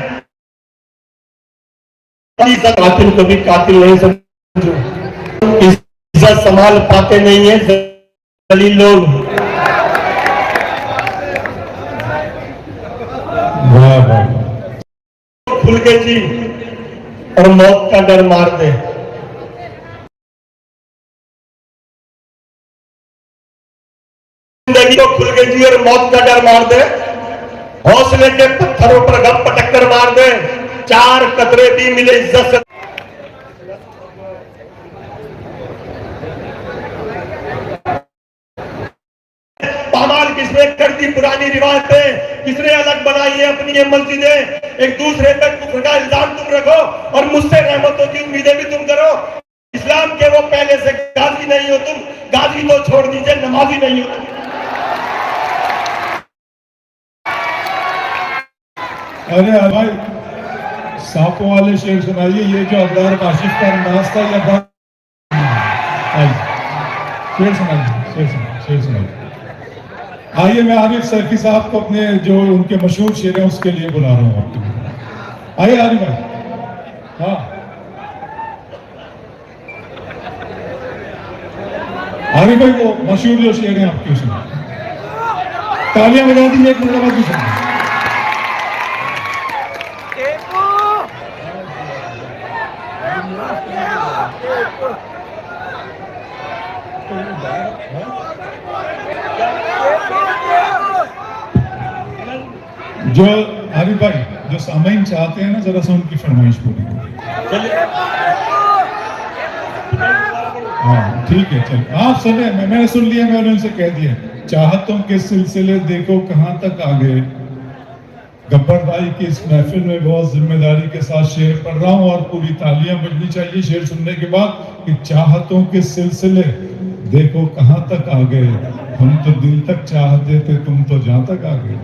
Speaker 8: कातिल को भी कातिल नहीं समझो, इज्जत संभाल पाते नहीं है जलील लोग। खुल के जी और मौत का डर मार दे। जिंदगी को खुल के जिए और मौत का डर मार दे, हौसले के पत्थरों पर गप पटक कर मार दे, चार कतरे भी मिले इज्जत से। पामाल किसने कर दी पुरानी रिवायतें, किसने अलग बनाई है अपनी ये मस्जिदें। एक दूसरे पर कुफ्र का इल्जाम तुम रखो और मुझसे रहमतों की उम्मीदें भी तुम करो। इस्लाम के वो पहले से गाजी नहीं हो तुम, गाजी तो छोड़ दीजिए, नमाजी नहीं हो तुम।
Speaker 1: अरे भाई सांपों वाले शेर सुनाइए, ये जो अबरार काशिफ का अंदाज था या शेर सुनाइए, शेर सुनाइए। आइए मैं आरिफ सैफी साहब को अपने जो उनके मशहूर शेर हैं उसके लिए बुला रहा हूँ आपके लिए। आइए आरिफ भाई। हाँ आरिफ भाई वो मशहूर जो शेर हैं आपके उसमें तालियां बजा दीजिए एक मतलब की सुनिए। जो आरिफ भाई जो सामईन चाहते हैं ना जरा सा उनकी फरमाइश पूरी करिए। हाँ ठीक है, चलिए आप सुने, मैंने सुन लिया, मैंने उनसे कह दिया। चाहतों के सिलसिले देखो कहां तक आ गए। गब्बर भाई की इस महफिल में बहुत जिम्मेदारी के साथ शेर पढ़ रहा हूँ और पूरी तालियां बजनी चाहिए शेर सुनने के बाद कि चाहतों के सिलसिले देखो कहां तक आ गए। हम तो दिल तक चाहते थे, तुम तो जहां तक आ गए।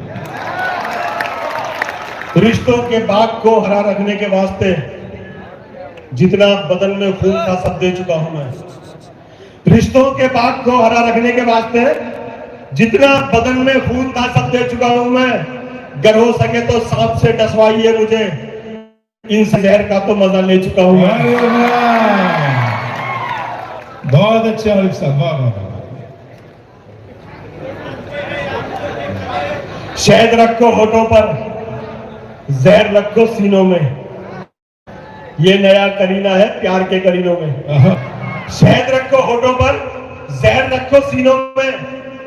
Speaker 8: रिश्तों के बाग को हरा रखने के वास्ते जितना बदन में खून था सब दे चुका हूं मैं। रिश्तों के बाग को हरा रखने के वास्ते जितना बदन में खून था सब दे चुका हूं मैं। गर हो सके तो सांप से डसवाइए मुझे, इन जहर का तो मजा ले चुका हूं मैं।
Speaker 1: बहुत अच्छा आरिफ साहब, वाह वाह।
Speaker 8: शहद रखो होठों पर, जहर रखो सीनों में, ये नया करीना है प्यार के करीनों में। शहद रखो होठों पर, जहर रखो सीनों में,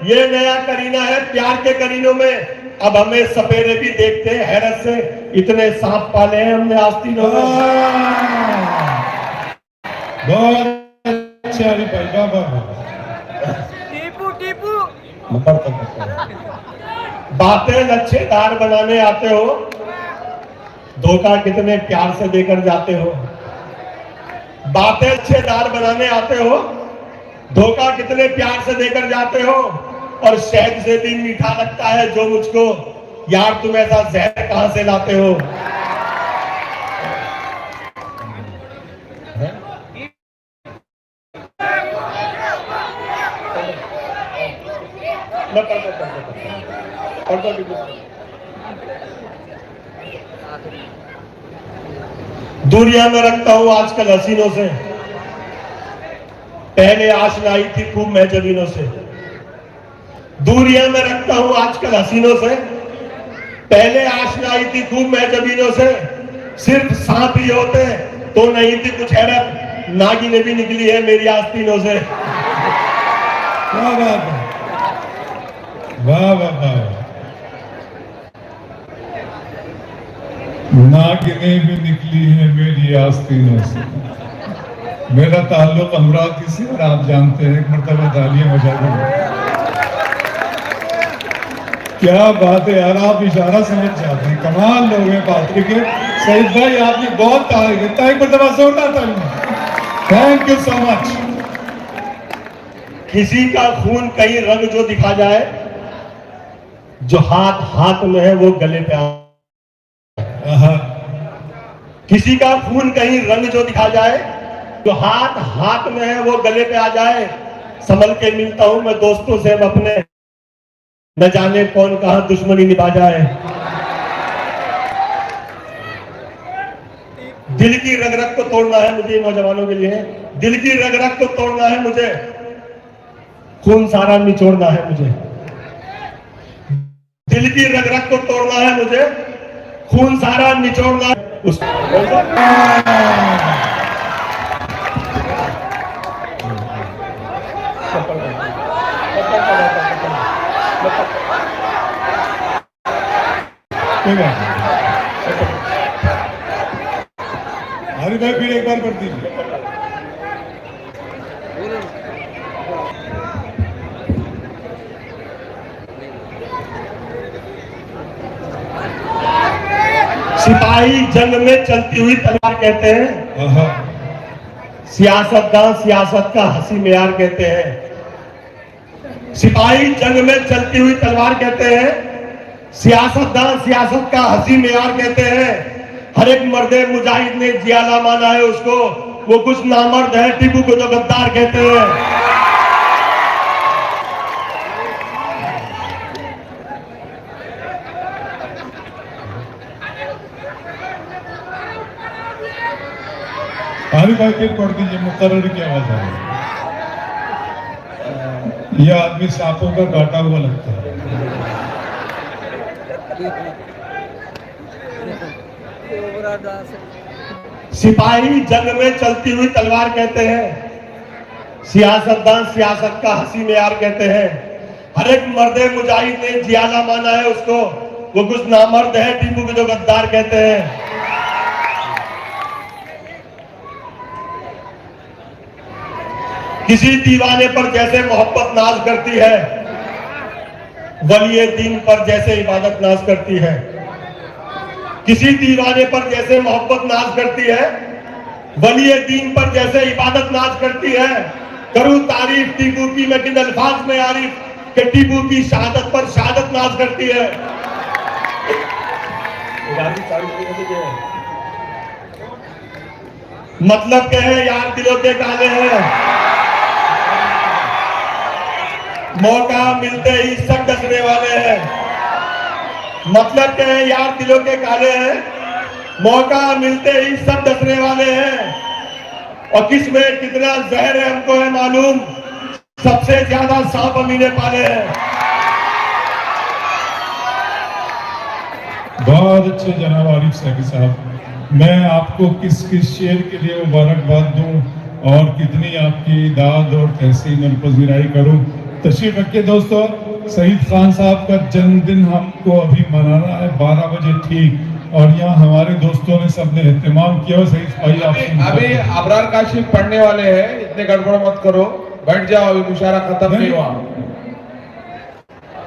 Speaker 8: ये नया करीना है प्यार के करीनों में। अब हमें सपेरे भी देखते हैं हैरत से, इतने सांप पाले हैं हमने आस्तीनों में।
Speaker 1: बहुत अच्छा आरिफ भाई, वाह वाह।
Speaker 8: बातें लच्छेदार बनाने आते हो, धोखा कितने प्यार से देकर जाते हो। बातें लच्छेदार बनाने आते हो, धोखा कितने प्यार से देकर जाते हो। और शहद से भी मीठा लगता है जो मुझको, यार तुम ऐसा जहर कहां से लाते हो। दूरियां में रखता हूं आजकल हसीनों से, पहले आशना आई थी खूब मैं जबीनों से। दूरियां में रखता हूं आजकल हसीनों से, पहले आशना आई थी खूब मैं जबीनों से। सिर्फ सांप ही होते तो नहीं थी कुछ हैरत, नागिनें भी निकली है मेरी आस्तीनों से।
Speaker 1: क्या बात है, वाह वाह वाह। नागिनें भी निकली है मेरी आस्तीनों से। मेरा ताल्लुक अमरावती से और आप जानते हैं, एक मरतबा तालियां बजा दें। क्या बात है यार, आप इशारा समझ जाते हैं, कमाल लोग हैं पात्री के। सईद भाई आपने बहुत तारीफ है, एक मरतबा जोरदार तालियां। Thank you so much.
Speaker 8: किसी का खून कहीं रंग जो दिखा जाए, जो हाथ हाथ में है वो गले पे आ। किसी का खून कहीं रंग जो दिखा जाए, जो हाथ हाथ में है वो गले पे आ जाए। संभल के मिलता हूं मैं दोस्तों से अपने, न जाने कौन कहां दुश्मनी निभा जाए। दिल की रग रग को तोड़ना है मुझे नौजवानों के लिए, दिल की रग रग को तोड़ना है मुझे, खून सारा निचोड़ना है मुझे। दिल की रग रग को तोड़ना है मुझे, खून सारा निचोड़ना है।
Speaker 1: कोई बात नहीं। आरिफ भाई फिर एक बार पढ़ दीजिए।
Speaker 3: बोलो ना।
Speaker 8: सिपाही जंग में चलती हुई तलवार कहते हैं,
Speaker 1: आहा,
Speaker 8: सियासतदान सियासत का हंसी मेयार कहते हैं। सिपाही जंग में चलती हुई तलवार कहते हैं, सियासतदान सियासत का हंसी मेयार कहते हैं। हर एक मर्दे मुजाहिद ने जियाला माना है उसको, वो कुछ नामर्द है टीपू को तो गद्दार कहते हैं।
Speaker 1: आरिफ भाई फिर पढ़ दीजिए, मुकर्रर की आवाज आ रही है। यह आदमी सांपों का काटा हुआ लगता है।
Speaker 8: सिपाही जंग में चलती हुई तलवार कहते हैं, सियासतदान सियासत का हंसी मेयार कहते हैं। हर एक मर्दे मुजाहिद ने जियाला माना है उसको, वो कुछ नामर्द है टीपू को तो गद्दार कहते हैं। किसी दीवाने पर जैसे मोहब्बत नाज करती है, वलिए दीन पर जैसे इबादत नाज करती है। किसी दीवाने पर जैसे मोहब्बत नाज करती है, वलिए दीन पर जैसे इबादत नाज करती है। करूं तारीफ टीपू की मैं किन अल्फाज में आरिफ कि टीपू की शहादत पर शहादत नाज करती है। मतलब क्या है यार, दिलों के काले हैं, मौका मिलते ही सब डसने वाले हैं। मतलब क्या है यार, दिलों के काले हैं, मौका मिलते ही सब डसने वाले हैं। और किस में कितना जहर है हमको है मालूम, सबसे ज्यादा सांप अमीने पाले हैं।
Speaker 1: बहुत अच्छे जनाब आरिफ सैफी साहब, मैं आपको किस किस शेर के लिए मुबारकबाद दूं और कितनी आपकी दाद और तहसीन और पजीराई करूं। तशरीफ रखिए दोस्तों, शहीद खान साहब का जन्मदिन हमको अभी मनाना है 12 बजे ठीक, और यहाँ हमारे दोस्तों ने सबने एहतमाम किया। शहीद भाई आप
Speaker 9: अभी अबरार काशिफ पढ़ने वाले हैं, इतने गड़बड़ मत करो, बैठ जाओ, अभी मुशायरा खत्म नहीं हुआ।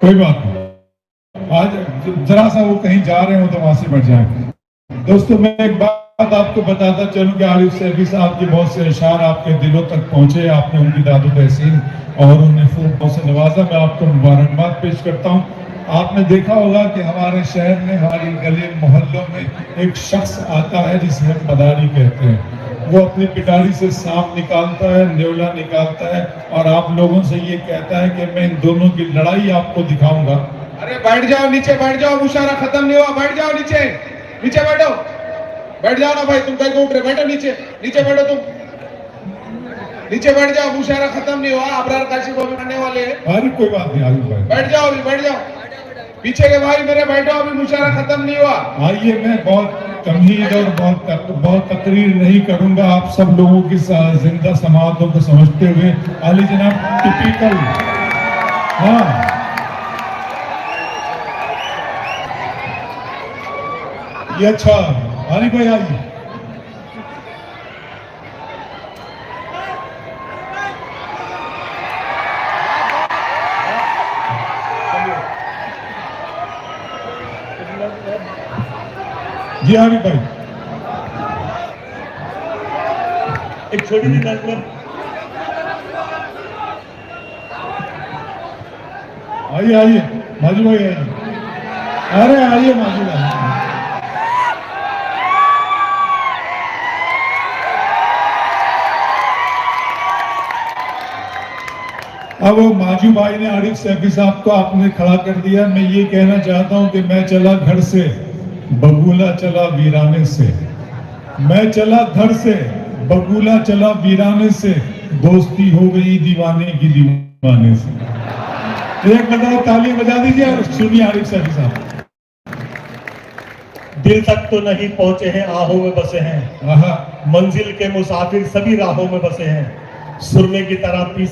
Speaker 1: कोई बात नहीं, आज जरा सा वो कहीं जा रहे हो तो वहां से बैठ जाए। दोस्तों मैं एक बात आपको बताता चलूं कि आरिफ सैफी साहब के बहुत से अशार आपके दिलों तक पहुंचे, आपने उनकी दादो तहसीन और उन्हें फूलों से नवाजा। मैं आपको मुबारकबाद पेश करता हूं। आपने देखा होगा कि हमारे शहर में, हमारी गली मोहल्लों में एक शख्स आता है जिसे हम मदारी कहते हैं। वो अपनी पिटारी से सांप निकालता है, न्योला निकालता है और आप लोगों से ये कहता है कि मैं इन दोनों की लड़ाई आपको दिखाऊंगा।
Speaker 9: अरे बैठ जाओ, नीचे बैठ जाओ, मुशायरा खत्म नहीं हुआ, बैठ जाओ नीचे, नीचे बैठो, बैठ जाओ ना भाई, तुम कहीं को उठ रहे, बैठो नीचे, नीचे बैठो, तुम नीचे बैठ जाओ, मुशायरा खत्म नहीं हुआ, अबरार काशिफ अभी आने वाले हैं।
Speaker 1: अरे कोई बात नहीं आरिफ भाई,
Speaker 9: बैठ जाओ अभी, बैठ जाओ, पीछे के भाई मेरे बैठो, अभी मुशायरा खत्म नहीं हुआ।
Speaker 1: आइए, मैं बहुत तमहीद और बहुत तकरीर नहीं करूंगा, आप सब लोगों की जिंदा समातों को समझते हुए। आली जनाब टिपिकल, हाँ ये अच्छा, आरिफ भाई आइए। जी आरिफ भाई,
Speaker 8: एक छोटी सी नज़म,
Speaker 1: आइए आइए माजू भाई आइए, अरे आइए माजू भाई। अब माजू भाई ने आरिफ सैफी साहब को आपने खड़ा कर दिया। मैं ये कहना चाहता हूं कि मैं चला घर से, बगुला चला वीराने से, मैं चला घर से, बगुला चला वीराने से, दोस्ती हो गई दीवाने की दीवाने से। एक बताओ, ताली बजा दीजिए और सुनिए आरिफ सैफी साहब।
Speaker 8: दिल तक तो नहीं पहुंचे हैं, आहों में बसे हैं,
Speaker 1: आहा,
Speaker 8: मंजिल के मुसाफिर सभी राहों में बसे हैं। सुरमे की तरह पीस